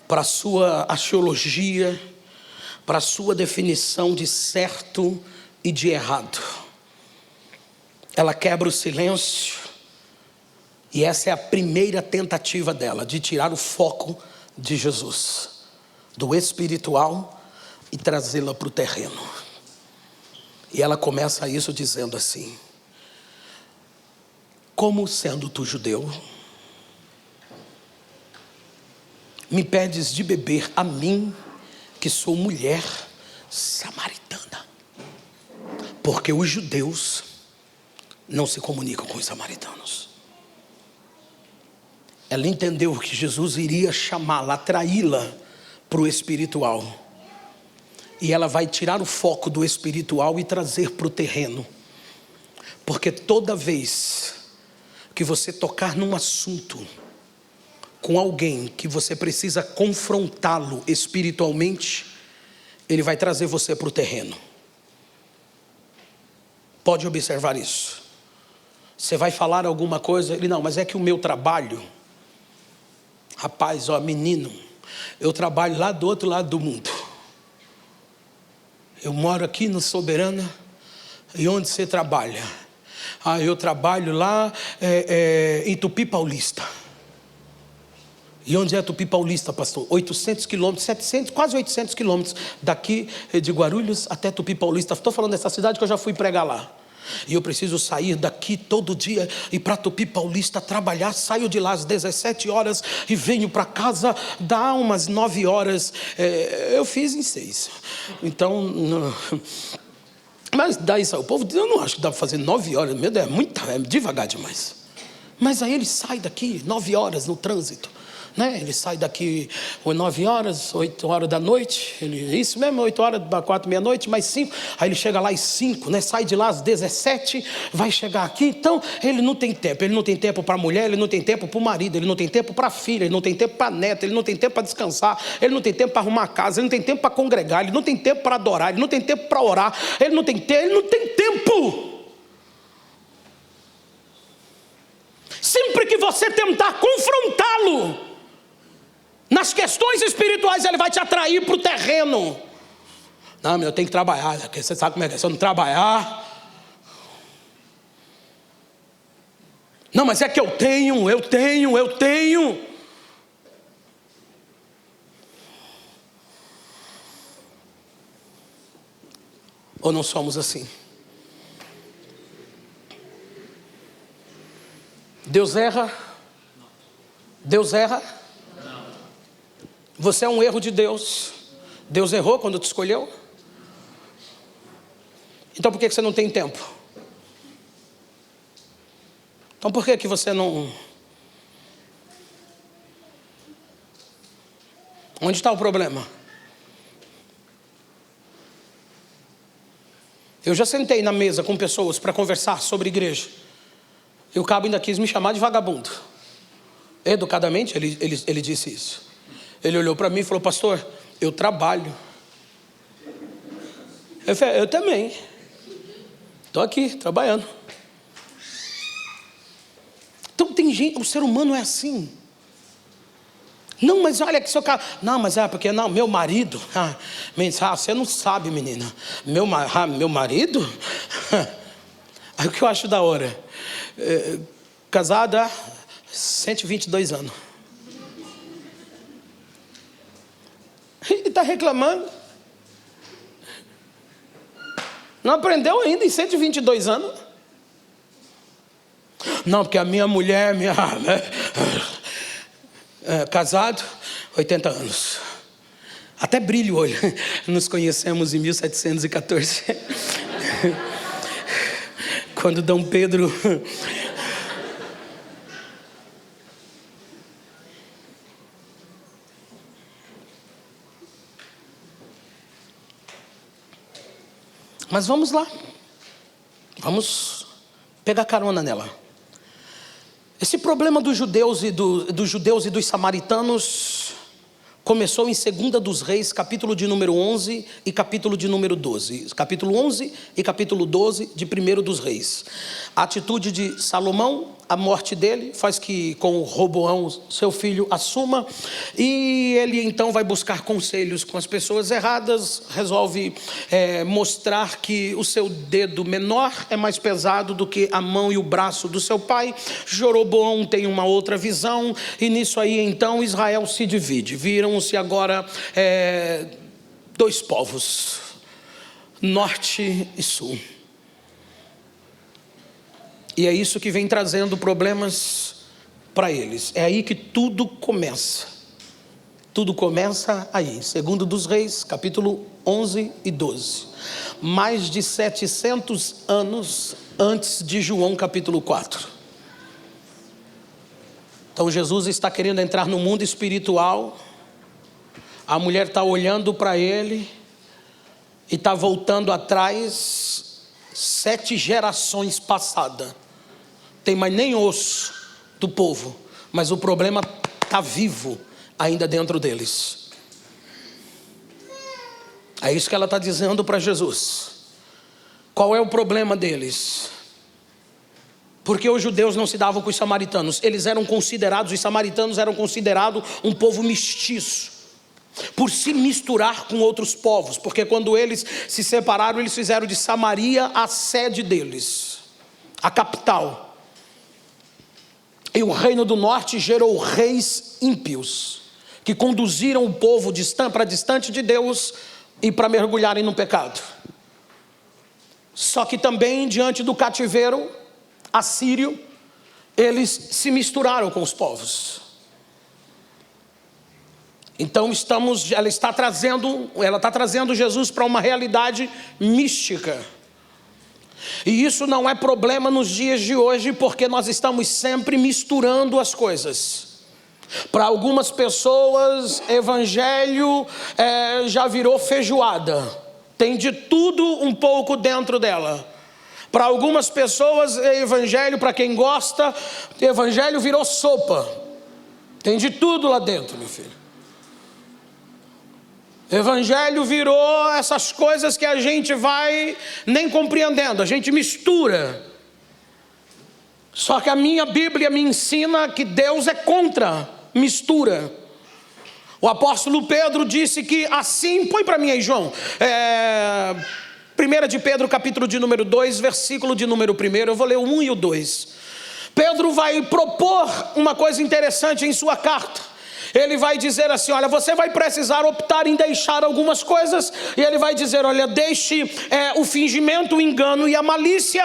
para a sua axiologia, para a sua definição de certo e de errado. Ela quebra o silêncio, e essa é a primeira tentativa dela, de tirar o foco de Jesus, do espiritual, e trazê-la para o terreno. E ela começa isso dizendo assim: como sendo tu judeu, me pedes de beber a mim, que sou mulher samaritana? Porque os judeus não se comunicam com os samaritanos. Ela entendeu que Jesus iria chamá-la, atraí-la para o espiritual. E ela vai tirar o foco do espiritual e trazer para o terreno. Porque toda vez que você tocar num assunto com alguém que você precisa confrontá-lo espiritualmente, ele vai trazer você para o terreno. Pode observar isso. Você vai falar alguma coisa, ele: não, mas é que o meu trabalho, rapaz, ó, menino, eu trabalho lá do outro lado do mundo. Eu moro aqui no Soberana. E onde você trabalha? Eu trabalho lá em Tupi Paulista. E onde é Tupi Paulista, pastor? 800 quilômetros, 700, quase 800 quilômetros daqui de Guarulhos até Tupi Paulista. Estou falando dessa cidade que eu já fui pregar lá. E eu preciso sair daqui todo dia e para Tupi Paulista trabalhar. Saio de lá às 17 horas e venho para casa, dá umas 9 horas. Eu fiz em 6. Então, não. Mas dá isso. O povo diz: eu não acho que dá para fazer 9 horas. Meu Deus, é devagar demais. Mas aí ele sai daqui 9 horas no trânsito, né? Ele sai daqui 9 horas, 8 horas da noite. Isso mesmo, 8 horas, 4, meia-noite, mais 5. Aí ele chega lá às 5, né? Sai de lá às 17, vai chegar aqui. Então ele não tem tempo. Ele não tem tempo para a mulher, ele não tem tempo para o marido, ele não tem tempo para a filha, ele não tem tempo para a neta, ele não tem tempo para descansar, ele não tem tempo para arrumar a casa, ele não tem tempo para congregar, ele não tem tempo para adorar, ele não tem tempo para orar, ele não tem tempo. Sempre que você tentar confrontá-lo nas questões espirituais, ele vai te atrair para o terreno. Não, eu tenho que trabalhar. Você sabe como é que é? Se eu não trabalhar... Não, mas é que eu tenho. Ou não somos assim? Deus erra? Deus erra? Você é um erro de Deus. Deus errou quando te escolheu? Então por que você não tem tempo? Então por que você não... Onde está o problema? Eu já sentei na mesa com pessoas para conversar sobre igreja. E o cabo ainda quis me chamar de vagabundo. Educadamente ele disse isso. Ele olhou para mim e falou: pastor, eu trabalho. Eu falei: eu também. Estou aqui, trabalhando. Então tem gente, o ser humano é assim. Não, mas olha que seu cara... Não, mas porque não, meu marido... você não sabe, menina. Meu marido? Aí o que eu acho da hora? Casada há 122 anos. Ele está reclamando. Não aprendeu ainda em 122 anos. Não, porque a minha mulher... casado, 80 anos. Até brilha o olho. Nos conhecemos em 1714. Quando Dom Pedro... Mas vamos lá. Vamos pegar carona nela. Esse problema dos judeus e dos samaritanos começou em 2 dos Reis, capítulo de número 11 e capítulo de número 12. Capítulo 11 e capítulo 12 de 1 dos Reis. A atitude de Salomão, a morte dele, faz que com Roboão, seu filho, assuma. E ele então vai buscar conselhos com as pessoas erradas. Resolve mostrar que o seu dedo menor é mais pesado do que a mão e o braço do seu pai. Jeroboão tem uma outra visão. E nisso aí então Israel se divide. Viram-se agora dois povos, norte e sul. E é isso que vem trazendo problemas para eles. É aí que tudo começa. Tudo começa aí. 2 dos Reis, capítulo 11 e 12. Mais de 700 anos antes de João, capítulo 4. Então Jesus está querendo entrar no mundo espiritual. A mulher está olhando para ele e está voltando atrás 7 gerações passadas. Tem mais nem osso do povo, mas o problema está vivo ainda dentro deles. É isso que ela está dizendo para Jesus. Qual é o problema deles? Porque os judeus não se davam com os samaritanos. Os samaritanos eram considerados um povo mestiço, por se misturar com outros povos. Porque quando eles se separaram, eles fizeram de Samaria a sede deles, a capital. E o reino do norte gerou reis ímpios, que conduziram o povo para distante de Deus e para mergulharem no pecado. Só que também diante do cativeiro assírio, eles se misturaram com os povos. Então ela está trazendo Jesus para uma realidade mística. E isso não é problema nos dias de hoje, porque nós estamos sempre misturando as coisas. Para algumas pessoas, evangelho já virou feijoada. Tem de tudo um pouco dentro dela. Para algumas pessoas, evangelho, para quem gosta, evangelho virou sopa. Tem de tudo lá dentro, meu filho. Evangelho virou essas coisas que a gente vai nem compreendendo, a gente mistura. Só que a minha Bíblia me ensina que Deus é contra mistura. O apóstolo Pedro disse que assim, põe para mim aí, João, 1 de Pedro, capítulo de número 2, versículo de número 1, eu vou ler o 1 e o 2. Pedro vai propor uma coisa interessante em sua carta. Ele vai dizer assim, olha, você vai precisar optar em deixar algumas coisas. E ele vai dizer, olha, deixe o fingimento, o engano e a malícia.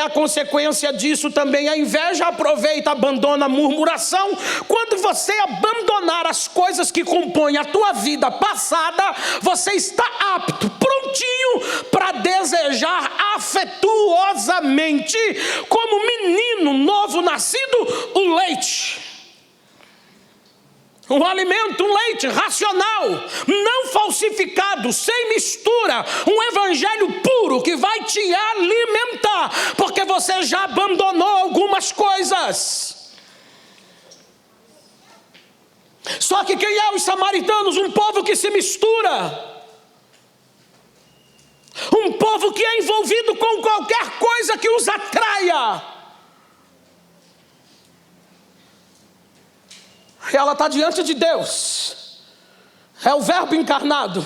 A consequência disso também a inveja. Aproveita, abandona a murmuração. Quando você abandonar as coisas que compõem a tua vida passada, você está apto, prontinho para desejar afetuosamente, como menino novo nascido, o leite. Um alimento, um leite racional, não falsificado, sem mistura, um evangelho puro que vai te alimentar, porque você já abandonou algumas coisas. Só que quem é os samaritanos? Um povo que se mistura, um povo que é envolvido com qualquer coisa que os atraia. Ela está diante de Deus, é o verbo encarnado,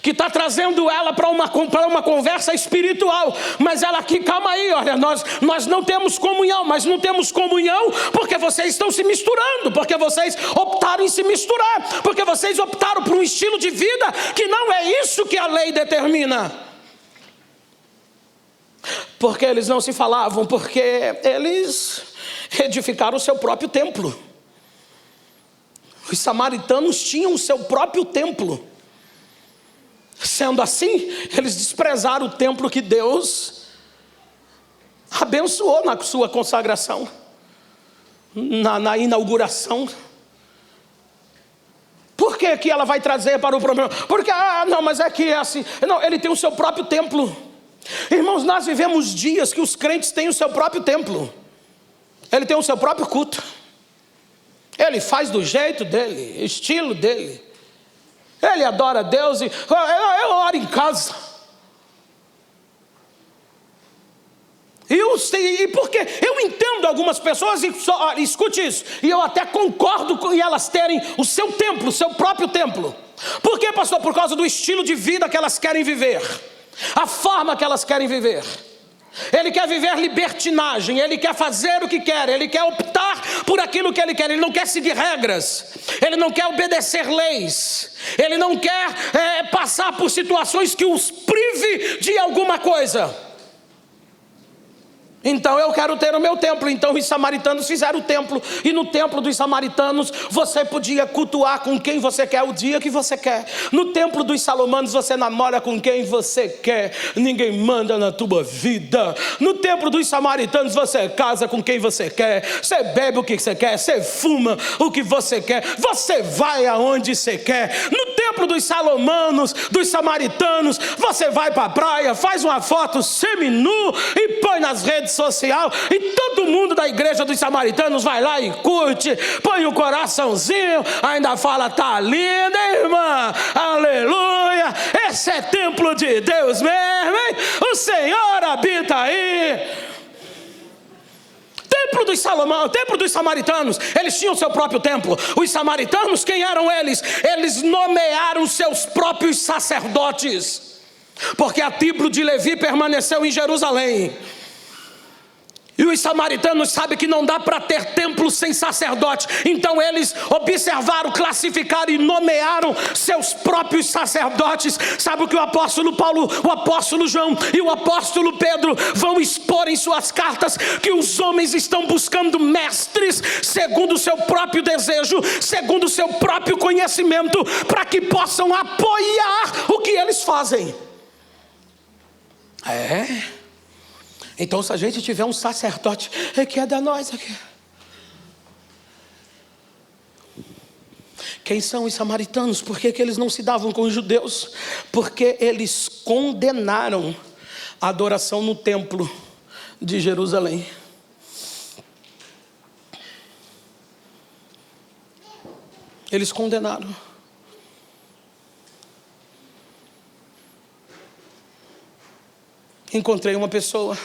que está trazendo ela para uma conversa espiritual. Mas ela aqui, calma aí, olha, nós não temos comunhão. Mas não temos comunhão porque vocês estão se misturando, porque vocês optaram em se misturar, porque vocês optaram por um estilo de vida que não é isso que a lei determina. Porque eles não se falavam, porque eles edificaram o seu próprio templo. Os samaritanos tinham o seu próprio templo. Sendo assim, eles desprezaram o templo que Deus abençoou na sua consagração, na inauguração. Por que que ela vai trazer para o problema? Porque, não, mas é que é assim. Não, ele tem o seu próprio templo. Irmãos, nós vivemos dias que os crentes têm o seu próprio templo. Ele tem o seu próprio culto. Ele faz do jeito dele, estilo dele. Ele adora a Deus e eu oro em casa. E porque eu entendo algumas pessoas, escute isso, e eu até concordo com elas terem o seu templo, o seu próprio templo. Por quê, pastor? Por causa do estilo de vida que elas querem viver, a forma que elas querem viver. Ele quer viver libertinagem, ele quer fazer o que quer, ele quer optar por aquilo que ele quer, ele não quer seguir regras, ele não quer obedecer leis, ele não quer passar por situações que os prive de alguma coisa. Então eu quero ter o meu templo. Então os samaritanos fizeram o templo, e no templo dos samaritanos você podia cultuar com quem você quer, o dia que você quer. No templo dos salomanos você namora com quem você quer, ninguém manda na tua vida. No templo dos samaritanos você casa com quem você quer, você bebe o que você quer, você fuma o que você quer, você vai aonde você quer. No templo dos salomanos, dos samaritanos, você vai para a praia, faz uma foto seminu e põe nas redes social, e todo mundo da igreja dos samaritanos vai lá e curte, põe o coraçãozinho, ainda fala: tá linda, irmã, aleluia, esse é templo de Deus mesmo, hein? O Senhor habita aí. Templo dos Salomão, templo dos samaritanos, eles tinham seu próprio templo. Os samaritanos, quem eram eles? Eles nomearam seus próprios sacerdotes, porque a tribo de Levi permaneceu em Jerusalém. E os samaritanos sabem que não dá para ter templo sem sacerdote. Então eles observaram, classificaram e nomearam seus próprios sacerdotes. Sabe o que o apóstolo Paulo, o apóstolo João e o apóstolo Pedro vão expor em suas cartas? Que os homens estão buscando mestres segundo o seu próprio desejo, segundo o seu próprio conhecimento, para que possam apoiar o que eles fazem. Então, se a gente tiver um sacerdote que é da nós aqui. Quem são os samaritanos? Por que eles não se davam com os judeus? Porque eles condenaram a adoração no templo de Jerusalém. Eles condenaram. Encontrei uma pessoa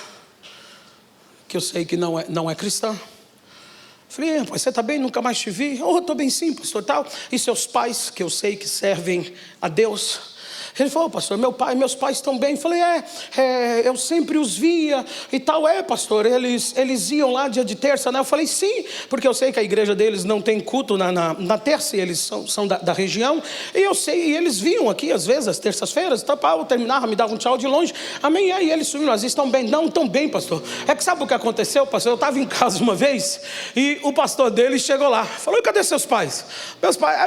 que eu sei que não é cristã. Falei: você está bem? Nunca mais te vi. Estou bem sim, pastor, tal. E seus pais, que eu sei que servem a Deus? Ele falou: pastor, meus pais estão bem. Falei: eu sempre os via e tal. Pastor, eles iam lá dia de terça, né? Eu falei: sim, porque eu sei que a igreja deles não tem culto na terça, e eles são da região. E eu sei, e eles vinham aqui às vezes, às terças-feiras, eu terminava, me dava um tchau de longe. Amém, e aí eles sumiram. Nós estão bem? Não, estão bem, pastor. É que sabe o que aconteceu, pastor? Eu estava em casa uma vez, e o pastor deles chegou lá. Falou: cadê seus pais?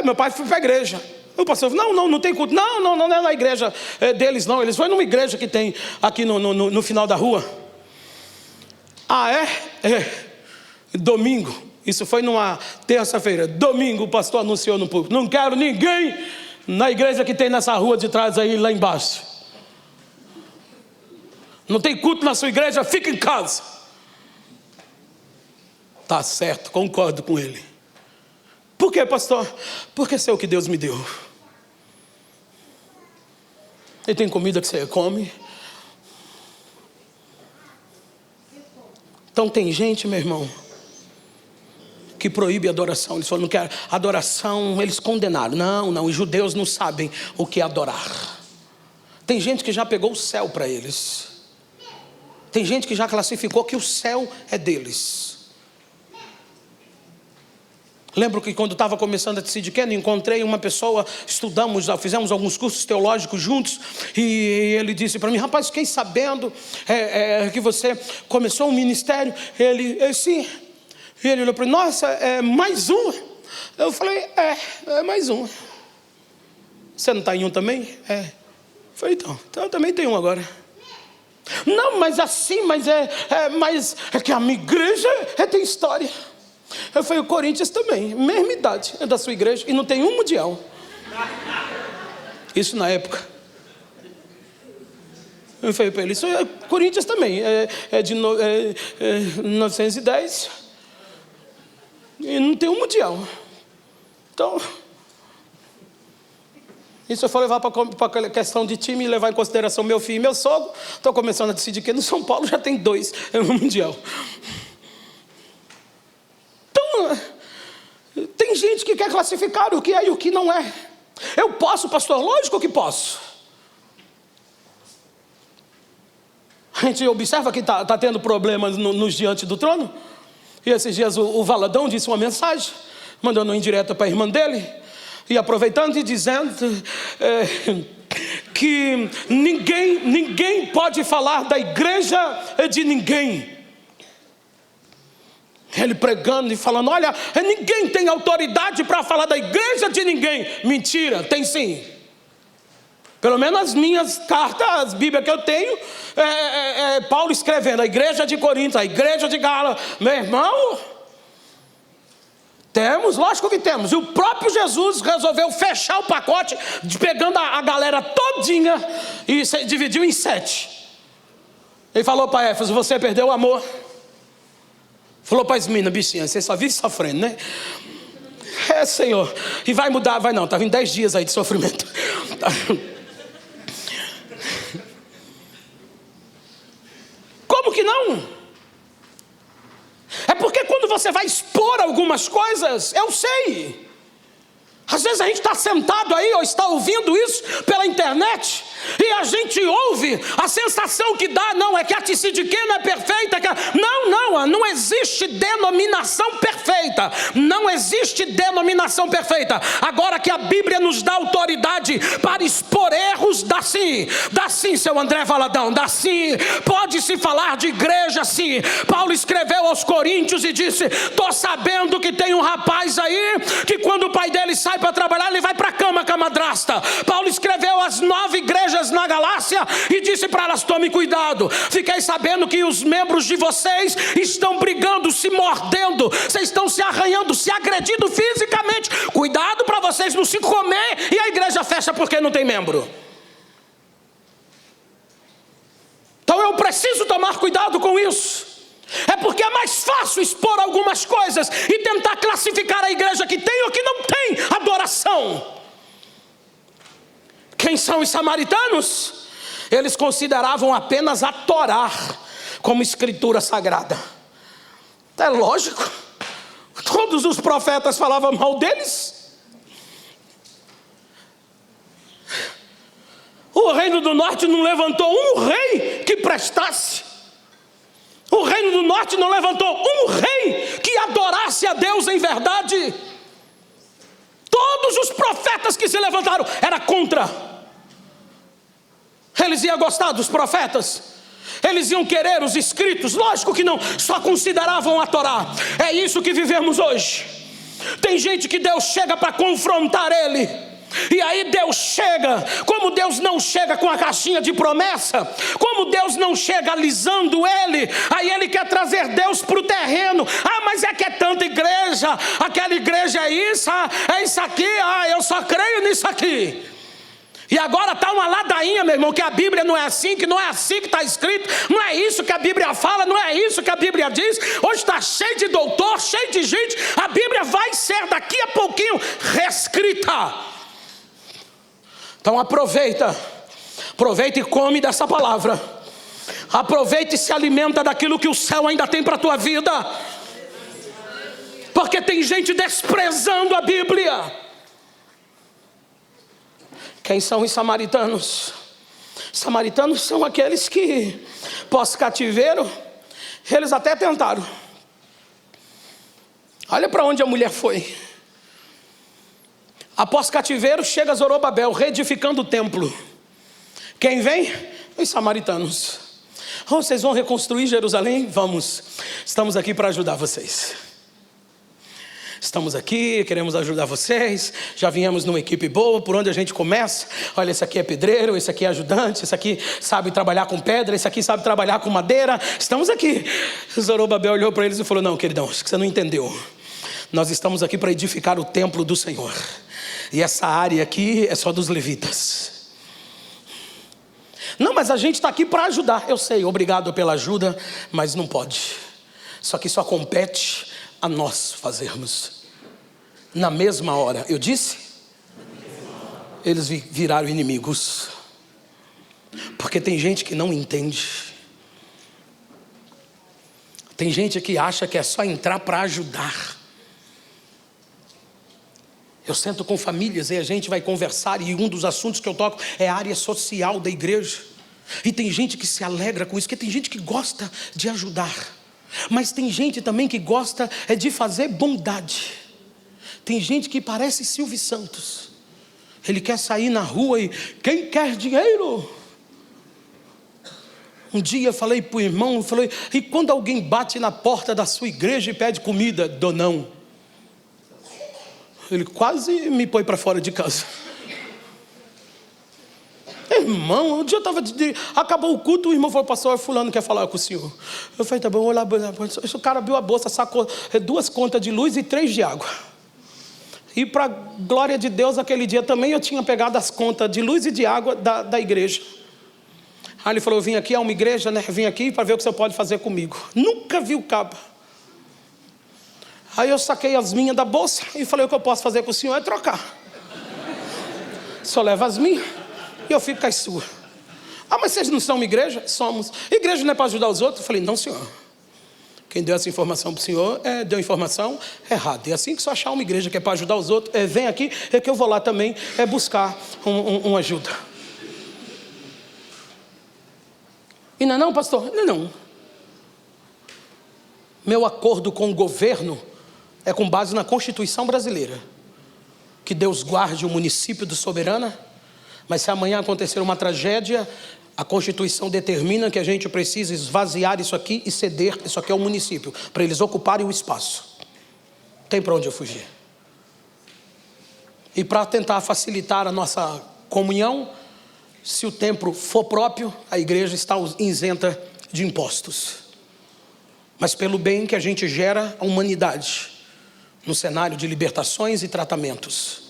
Meu pai foi para a igreja. O pastor falou: não tem culto. Não é na igreja deles, não. Eles vão numa igreja que tem aqui no final da rua. Domingo. Isso foi numa terça-feira. Domingo o pastor anunciou no púlpito: não quero ninguém na igreja que tem nessa rua de trás aí, lá embaixo. Não tem culto na sua igreja, fica em casa. Tá certo, concordo com ele. Por quê, pastor? Porque sei o que Deus me deu. E tem comida que você come. Então tem gente, meu irmão, que proíbe a adoração. Eles falam: não quero adoração. Eles condenaram. Não, os judeus não sabem o que é adorar. Tem gente que já pegou o céu para eles. Tem gente que já classificou que o céu é deles. Lembro que quando estava começando a decidir Kennedy, encontrei uma pessoa, fizemos alguns cursos teológicos juntos, e ele disse para mim: rapaz, fiquei sabendo que você começou um ministério. Sim. E ele olhou para mim: nossa, é mais um? Eu falei: é mais um. Você não está em um também? Eu falei: então eu também tenho um agora. Não, mas assim, mas é que a minha igreja tem história. Eu falei: o Corinthians também, mesma idade, é da sua igreja, e não tem um mundial. Isso na época. Eu falei para ele: isso Corinthians também, é de 1910, E não tem um mundial. Então, isso eu for levar para a questão de time e levar em consideração meu filho e meu sogro, estou começando a decidir que no São Paulo já tem 2 no mundial. Então, tem gente que quer classificar o que é e o que não é. Eu posso, pastor? Lógico que posso. A gente observa que está tendo problemas nos diante do trono. E esses dias o Valadão disse uma mensagem, mandando uma indireta para a irmã dele, e aproveitando e dizendo que ninguém pode falar da igreja de ninguém. Ele pregando e falando, olha, ninguém tem autoridade para falar da igreja de ninguém. Mentira, tem sim. Pelo menos as minhas cartas, as Bíblias que eu tenho, Paulo escrevendo, a igreja de Corinto, a igreja de Gálatas. Meu irmão, temos, lógico que temos. E o próprio Jesus resolveu fechar o pacote, pegando a galera todinha e dividiu em 7. Ele falou para Éfeso, você perdeu o amor. Falou para Esmina, bichinha, você só vive sofrendo, né? Senhor, e vai mudar, vai não, está vindo 10 dias aí de sofrimento. Como que não? É porque quando você vai expor algumas coisas, eu sei. Às vezes a gente está sentado aí ou está ouvindo isso pela internet e a gente ouve, a sensação que dá, não, é que a Ticidiquê não é perfeita, não existe denominação perfeita, não existe denominação perfeita. Agora que a Bíblia nos dá autoridade para expor erros, dá sim, seu André Valadão, dá sim, pode-se falar de igreja sim. Paulo escreveu aos Coríntios e disse, estou sabendo que tem um rapaz aí, que quando o pai dele sai para trabalhar, ele vai para a cama com a madrasta. Paulo escreveu às 9 igrejas na Galácia e disse para elas, tome cuidado, fiquei sabendo que os membros de vocês estão brigando, se mordendo, vocês estão se arranhando, se agredindo fisicamente, cuidado para vocês não se comer e a igreja fecha porque não tem membro. Então eu preciso tomar cuidado com isso. É porque é mais fácil expor algumas coisas e tentar classificar a igreja que tem ou que não tem adoração. Quem são os samaritanos? Eles consideravam apenas a Torá como escritura sagrada. É lógico. Todos os profetas falavam mal deles. O reino do norte não levantou um rei que prestasse. O reino do norte não levantou um rei que adorasse a Deus em verdade. Todos os profetas que se levantaram era contra. Eles iam gostar dos profetas? Eles iam querer os escritos? Lógico que não, só consideravam a Torá. É isso que vivemos hoje. Tem gente que Deus chega para confrontar ele, e aí Deus chega, como Deus não chega com a caixinha de promessa, como Deus não chega alisando ele, aí ele quer trazer Deus para o terreno. Mas é que é tanta igreja, aquela igreja é isso aqui, eu só creio nisso aqui. E agora está uma ladainha, meu irmão, que a Bíblia não é assim, que não é assim que está escrito, não é isso que a Bíblia fala, não é isso que a Bíblia diz. Hoje está cheio de doutor, cheio de gente. A Bíblia vai ser daqui a pouquinho reescrita. Então aproveita e come dessa palavra. Aproveita e se alimenta daquilo que o céu ainda tem para a tua vida. Porque tem gente desprezando a Bíblia. Quem são os samaritanos? Samaritanos são aqueles que, pós-cativeiro, eles até tentaram. Olha para onde a mulher foi. Após cativeiro, chega Zorobabel, reedificando o templo. Quem vem? Os samaritanos. Vocês vão reconstruir Jerusalém? Vamos. Estamos aqui para ajudar vocês. Estamos aqui, queremos ajudar vocês. Já viemos numa equipe boa, por onde a gente começa. Olha, esse aqui é pedreiro, esse aqui é ajudante, esse aqui sabe trabalhar com pedra, esse aqui sabe trabalhar com madeira. Estamos aqui. Zorobabel olhou para eles e falou, não, queridão, acho que você não entendeu. Nós estamos aqui para edificar o templo do Senhor. E essa área aqui é só dos levitas. Não, mas a gente está aqui para ajudar. Eu sei, obrigado pela ajuda, mas não pode. Só que só compete a nós fazermos. Na mesma hora, eu disse, eles viraram inimigos. Porque tem gente que não entende. Tem gente que acha que é só entrar para ajudar. Eu sento com famílias e a gente vai conversar, e um dos assuntos que eu toco é a área social da igreja. E tem gente que se alegra com isso, porque tem gente que gosta de ajudar. Mas tem gente também que gosta de fazer bondade. Tem gente que parece Silvio Santos. Ele quer sair na rua e quem quer dinheiro? Um dia eu falei para o irmão, falei, e quando alguém bate na porta da sua igreja e pede comida? Dou não. Ele quase me põe para fora de casa. Irmão, um dia eu estava... Acabou o culto, o irmão falou, pastor fulano quer falar com o senhor. Eu falei, tá bom, vou lá. O cara abriu a bolsa, sacou 2 contas de luz e 3 de água. E para glória de Deus, aquele dia também eu tinha pegado as contas de luz e de água da igreja. Aí ele falou, eu vim aqui, é uma igreja, né? Vim aqui para ver o que você pode fazer comigo. Nunca vi o cabo. Aí eu saquei as minhas da bolsa e falei, o que eu posso fazer com o senhor é trocar. O senhor leva as minhas e eu fico com as suas. Ah, mas vocês não são uma igreja? Somos. Igreja não é para ajudar os outros? Eu falei, não, senhor. Quem deu essa informação para o senhor deu informação errada. E assim que você achar uma igreja que é para ajudar os outros, vem aqui, é que eu vou lá também buscar uma ajuda. E não é não, pastor? Não é não. Meu acordo com o governo é com base na Constituição brasileira. Que Deus guarde o município do Soberana, mas se amanhã acontecer uma tragédia, a Constituição determina que a gente precisa esvaziar isso aqui e ceder isso aqui ao município, para eles ocuparem o espaço. Não tem para onde eu fugir. E para tentar facilitar a nossa comunhão, se o templo for próprio, a igreja está isenta de impostos. Mas pelo bem que a gente gera à humanidade, no cenário de libertações e tratamentos.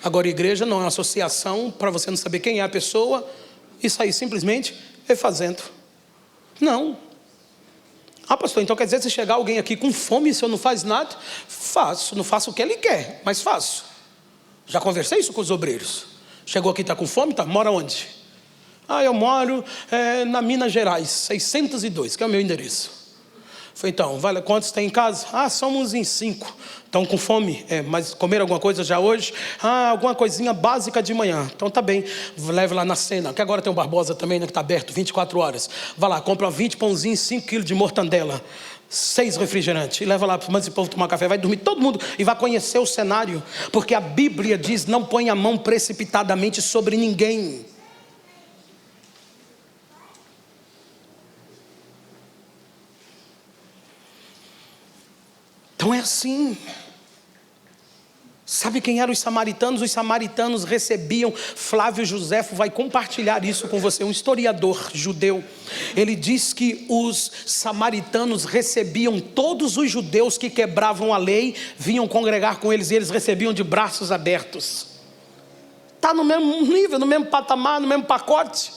Agora, a igreja não é uma associação para você não saber quem é a pessoa e sair simplesmente fazendo. Não. Ah, pastor, então quer dizer, se chegar alguém aqui com fome, se eu não faz nada? Faço, não faço o que ele quer, mas faço. Já conversei isso com os obreiros. Chegou aqui, está com fome? Tá, mora onde? Ah, eu moro na Minas Gerais, 602, que é o meu endereço. Falei, então, vale, quantos tem em casa? Ah, somos em 5. Estão com fome? Mas comeram alguma coisa já hoje? Ah, alguma coisinha básica de manhã. Então tá bem, leve lá na cena. Que agora tem o Barbosa também, né, que está aberto 24 horas. Vai lá, compra 20 pãozinhos, 5 quilos de mortandela, 6 refrigerantes. E leva lá, manda esse povo tomar café. Vai dormir todo mundo e vai conhecer o cenário. Porque a Bíblia diz, não põe a mão precipitadamente sobre ninguém. Então é assim. Sabe quem eram os samaritanos? Os samaritanos recebiam, Flávio Joséfo vai compartilhar isso com você, um historiador judeu. Ele diz que os samaritanos recebiam todos os judeus que quebravam a lei, vinham congregar com eles e eles recebiam de braços abertos. Está no mesmo nível, no mesmo patamar, no mesmo pacote.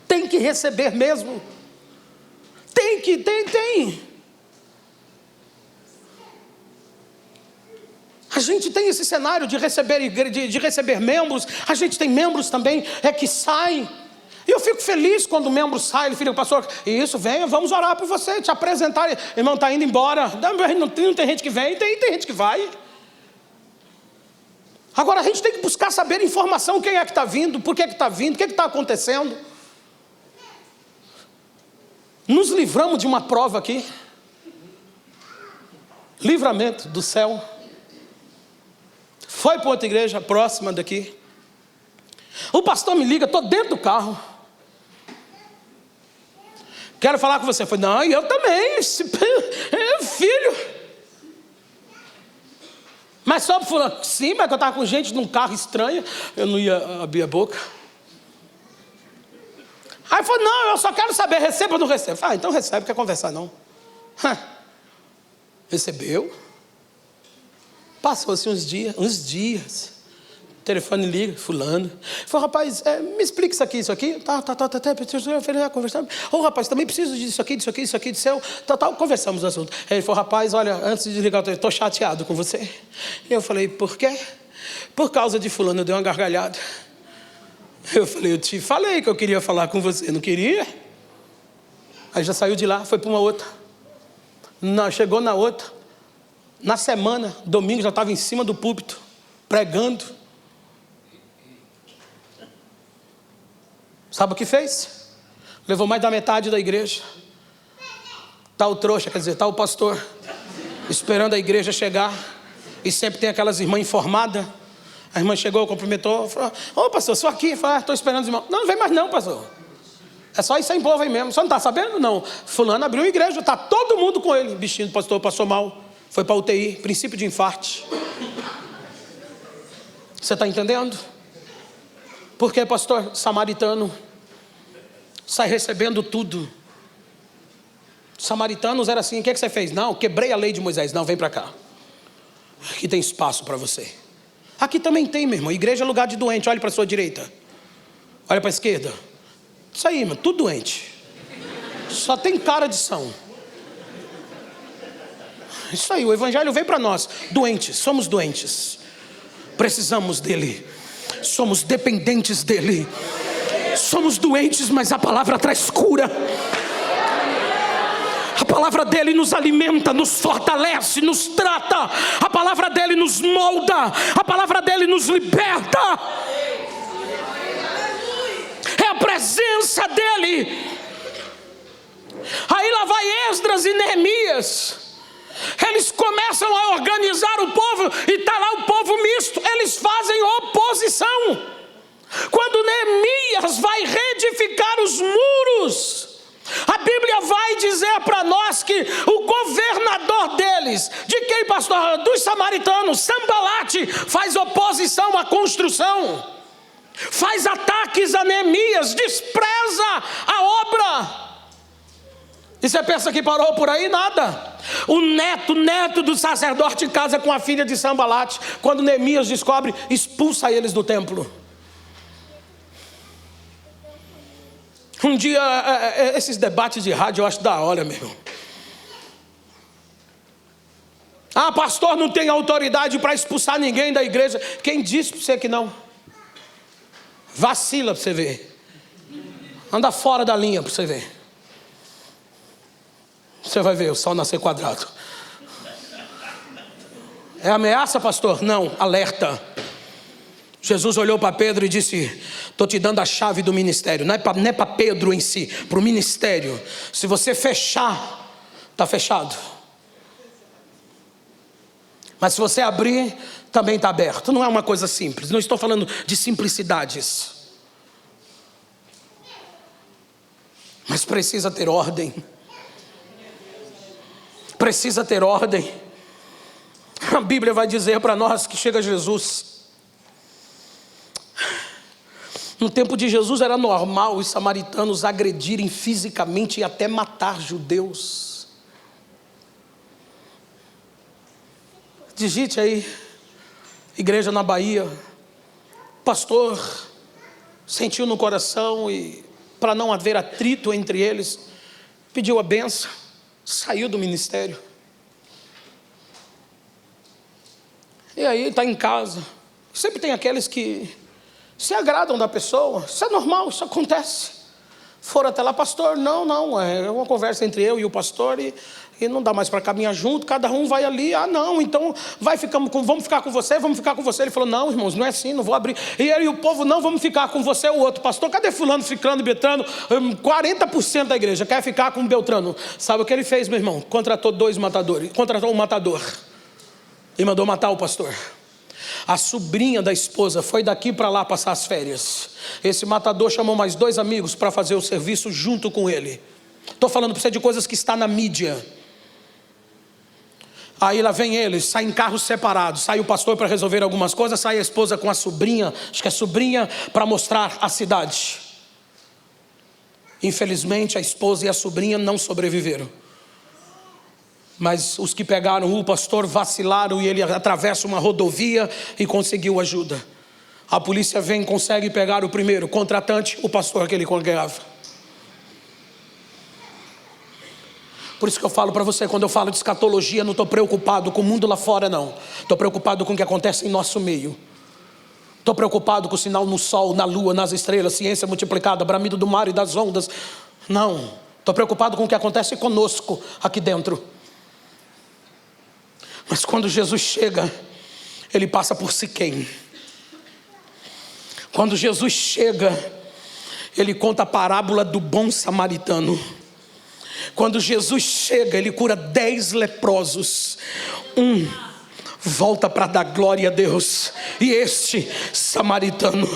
Tem que receber mesmo. Tem. A gente tem esse cenário de receber membros. A gente tem membros também que saem. E eu fico feliz quando o membro sai. Ele fica, pastor, isso, venha, vamos orar por você, te apresentar. Irmão, está indo embora. Não tem gente que vem, tem gente que vai. Agora a gente tem que buscar saber informação. Quem é que está vindo, por que está vindo, o que está acontecendo. Nos livramos de uma prova aqui. Livramento do céu. Foi para outra igreja próxima daqui. O pastor me liga, estou dentro do carro. Quero falar com você. Eu falei, não, eu também, filho. Mas só para falar, sim, mas eu estava com gente num carro estranho, eu não ia abrir a boca. Aí falou, não, eu só quero saber, recebe ou não recebe? Ah, então recebe, quer conversar não. Recebeu. Passou-se uns dias, Telefone liga, fulano. Falei, rapaz, me explica isso aqui. Tá, conversando. Rapaz, também preciso disso aqui, de seu. Conversamos no assunto. Ele falou, rapaz, olha, antes de desligar, eu estou chateado com você. E eu falei, por quê? Por causa de fulano, eu dei uma gargalhada. Eu falei, eu te falei que eu queria falar com você, não queria? Aí já saiu de lá, foi para uma outra. Chegou na outra. Na semana, domingo, já estava em cima do púlpito, pregando. Sabe o que fez? Levou mais da metade da igreja. Tá o trouxa, quer dizer, tá o pastor, esperando a igreja chegar. E sempre tem aquelas irmãs informadas. A irmã chegou, cumprimentou, falou, ô pastor, sou aqui. Falei, estou esperando os irmãos. Não vem mais não, pastor. É só isso aí em povo aí mesmo. Você não está sabendo? Não. Fulano abriu uma igreja, está todo mundo com ele. Bichinho do pastor passou mal. Foi para UTI, princípio de infarto. Você está entendendo? Porque, pastor, samaritano sai recebendo tudo. Samaritanos era assim, o que você fez? Não, quebrei a lei de Moisés. Não, vem para cá. Aqui tem espaço para você. Aqui também tem, meu irmão. Igreja é lugar de doente. Olha para a sua direita. Olha para a esquerda. Isso aí, mano, tudo doente. Só tem cara de são. Isso aí, o evangelho veio para nós. Doentes, somos doentes. Precisamos dele. Somos dependentes dele. Somos doentes, mas a palavra traz cura. A palavra dele nos alimenta, nos fortalece, nos trata. A palavra dele nos molda. A palavra dele nos liberta. É a presença dele. Aí lá vai Esdras e Neemias. Eles começam a organizar o povo. E está lá o povo misto. Eles fazem oposição. Quando Neemias vai reedificar os muros, a Bíblia vai dizer para nós que o governador deles, de quem, pastor? Dos samaritanos, Sambalate, faz oposição à construção, faz ataques a Neemias, despreza a obra. E você pensa que parou por aí? Nada. O neto do sacerdote casa com a filha de Sambalate. Quando Neemias descobre, expulsa eles do templo. Um dia, esses debates de rádio eu acho da hora, meu irmão. Ah, pastor não tem autoridade para expulsar ninguém da igreja. Quem disse para você que não? Vacila para você ver. Anda fora da linha para você ver. Você vai ver o sol nascer quadrado. É ameaça, pastor? Não, alerta. Jesus olhou para Pedro e disse, estou te dando a chave do ministério. Não é para Pedro em si, para o ministério. Se você fechar, está fechado. Mas se você abrir, também está aberto. Não é uma coisa simples. Não estou falando de simplicidades. Mas precisa ter ordem. Precisa ter ordem. A Bíblia vai dizer para nós que chega Jesus. No tempo de Jesus era normal os samaritanos agredirem fisicamente e até matar judeus. Digite aí, igreja na Bahia. Pastor sentiu no coração e, para não haver atrito entre eles, pediu a bênção, saiu do ministério. E aí está em casa. Sempre tem aqueles que se agradam da pessoa. Isso é normal, isso acontece. Foram até lá, pastor, não, é uma conversa entre eu e o pastor e não dá mais para caminhar junto, cada um vai ali, não, então vamos ficar com você. Ele falou, não, irmãos, não é assim, não vou abrir. E ele e o povo, não, vamos ficar com você, o outro, pastor, cadê fulano, ciclano e Beltrano? 40% da igreja quer ficar com o Beltrano. Sabe o que ele fez, meu irmão? Contratou um matador e mandou matar o pastor. A sobrinha da esposa foi daqui para lá passar as férias. Esse matador chamou mais 2 amigos para fazer o serviço junto com ele. Estou falando para você de coisas que está na mídia. Aí lá vem eles, saem em carros separados. Sai o pastor para resolver algumas coisas, sai a esposa com a sobrinha, acho que é sobrinha, para mostrar a cidade. Infelizmente a esposa e a sobrinha não sobreviveram. Mas os que pegaram o pastor vacilaram e ele atravessa uma rodovia e conseguiu ajuda. A polícia vem e consegue pegar o primeiro contratante, o pastor que ele congregava. Por isso que eu falo para você, quando eu falo de escatologia, não estou preocupado com o mundo lá fora, não. Estou preocupado com o que acontece em nosso meio. Estou preocupado com o sinal no sol, na lua, nas estrelas, ciência multiplicada, bramido do mar e das ondas. Não, estou preocupado com o que acontece conosco aqui dentro. Mas quando Jesus chega, ele passa por Siquém. Quando Jesus chega, ele conta a parábola do bom samaritano. Quando Jesus chega, ele cura 10 leprosos. Volta para dar glória a Deus. E este samaritano,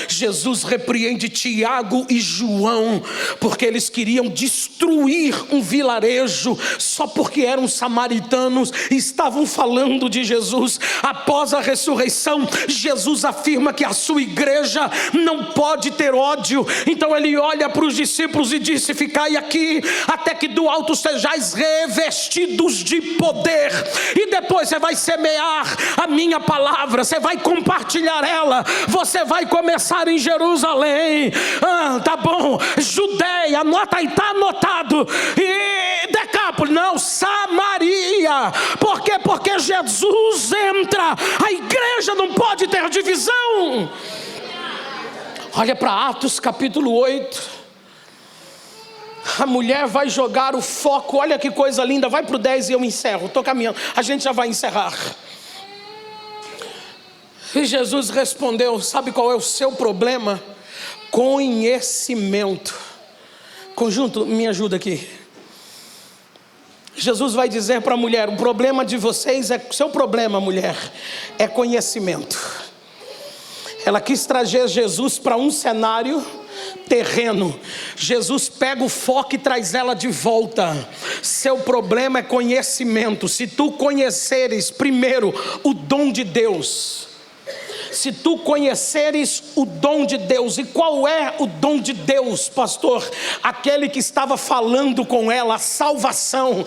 Jesus repreende Tiago e João, porque eles queriam destruir um vilarejo, só porque eram samaritanos e estavam falando de Jesus. Após a ressurreição, Jesus afirma que a sua igreja não pode ter ódio. Então ele olha para os discípulos e disse: ficai aqui, até que do alto sejais revestidos de poder. E depois você vai semear a minha palavra, você vai compartilhar ela, você vai começar em Jerusalém, tá bom, Judeia, anota aí, está anotado, e Decápolis, não, Samaria. Por quê? Porque Jesus entra, a igreja não pode ter divisão. Olha para Atos capítulo 8, a mulher vai jogar o foco, olha que coisa linda, vai para o 10 e eu encerro, estou caminhando, a gente já vai encerrar. E Jesus respondeu: sabe qual é o seu problema? Conhecimento. Conjunto, me ajuda aqui. Jesus vai dizer para a mulher: o problema de vocês é, seu problema, mulher, é conhecimento. Ela quis trazer Jesus para um cenário terreno. Jesus pega o foco e traz ela de volta. Seu problema é conhecimento. Se tu conheceres primeiro o dom de Deus, se tu conheceres o dom de Deus. E qual é o dom de Deus, pastor? Aquele que estava falando com ela, a salvação.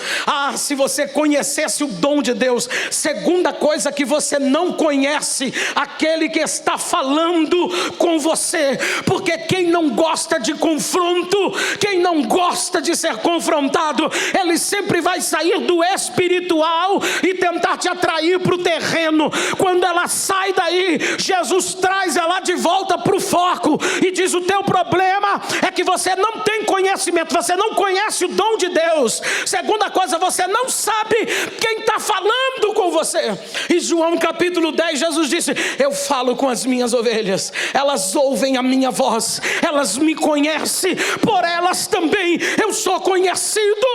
Se você conhecesse o dom de Deus. Segunda coisa que você não conhece, aquele que está falando com você. Porque quem não gosta de confronto, quem não gosta de ser confrontado, ele sempre vai sair do espiritual e tentar te atrair para o terreno. Quando ela sai daí, Jesus traz ela de volta para o foco e diz: o teu problema é que você não tem conhecimento, você não conhece o dom de Deus. Segunda coisa, você não sabe quem está falando com você. E João capítulo 10, Jesus disse: eu falo com as minhas ovelhas, elas ouvem a minha voz, elas me conhecem, por elas também eu sou conhecido.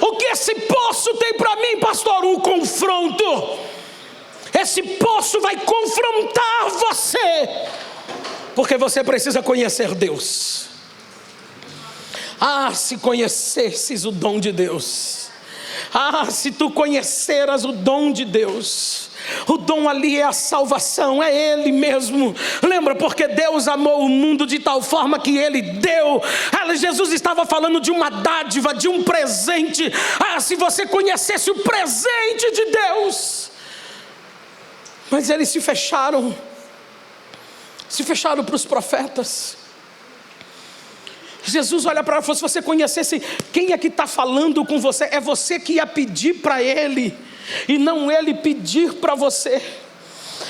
O que esse poço tem para mim, pastor? Um confronto. Esse poço vai confrontar você, porque você precisa conhecer Deus. Se conhecesses o dom de Deus, se tu conheceras o dom de Deus. O dom ali é a salvação, é Ele mesmo. Lembra, porque Deus amou o mundo de tal forma que Ele deu. Jesus estava falando de uma dádiva, de um presente. Se você conhecesse o presente de Deus. Mas eles se fecharam para os profetas. Jesus olha para ela e falou: se você conhecesse quem é que está falando com você, é você que ia pedir para ele, e não ele pedir para você.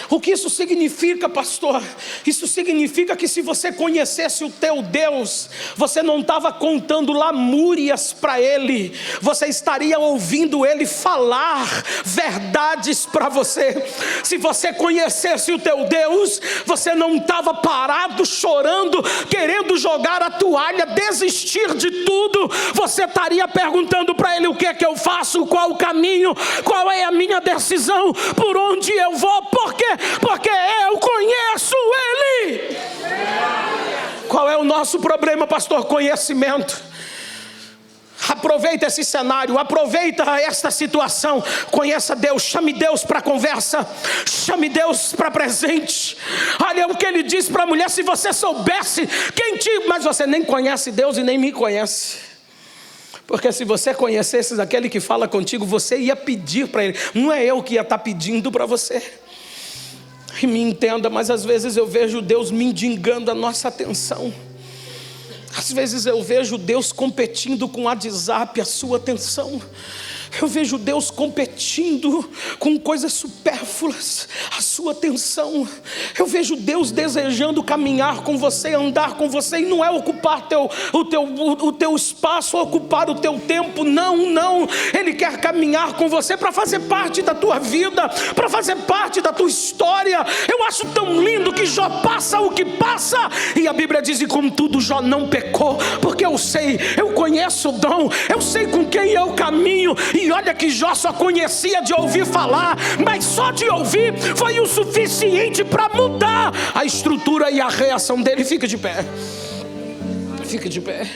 O que isso significa, pastor? Isso significa que se você conhecesse o teu Deus, você não estava contando lamúrias para Ele, você estaria ouvindo Ele falar verdades para você. Se você conhecesse o teu Deus, você não estava parado, chorando, querendo jogar a toalha, desistir de tudo. Você estaria perguntando para Ele: o que é que eu faço? Qual o caminho? Qual é a minha decisão? Por onde eu vou? Por quê? Porque eu conheço Ele. Qual é o nosso problema, pastor? Conhecimento. Aproveita esse cenário, aproveita esta situação, conheça Deus, chame Deus para conversa, chame Deus para presente. Olha o que ele diz para a mulher: se você soubesse quem te... Mas você nem conhece Deus e nem me conhece. Porque se você conhecesse aquele que fala contigo, você ia pedir para Ele. Não é eu que ia estar pedindo para você. E me entenda, mas às vezes eu vejo Deus mendigando a nossa atenção. Às vezes eu vejo Deus competindo com o WhatsApp a sua atenção. Eu vejo Deus competindo com coisas supérfluas a sua atenção. Eu vejo Deus desejando caminhar com você, andar com você, e não é ocupar o teu espaço, ocupar o teu tempo, não. Ele quer caminhar com você para fazer parte da tua vida, para fazer parte da tua história. Eu acho tão lindo que Jó passa o que passa, e a Bíblia diz: e contudo Jó não pecou, porque eu conheço o dom, eu sei com quem eu caminho. E olha que Jó só conhecia de ouvir falar, mas só de ouvir foi o suficiente para mudar a estrutura e a reação dele. Fica de pé. Fica de pé.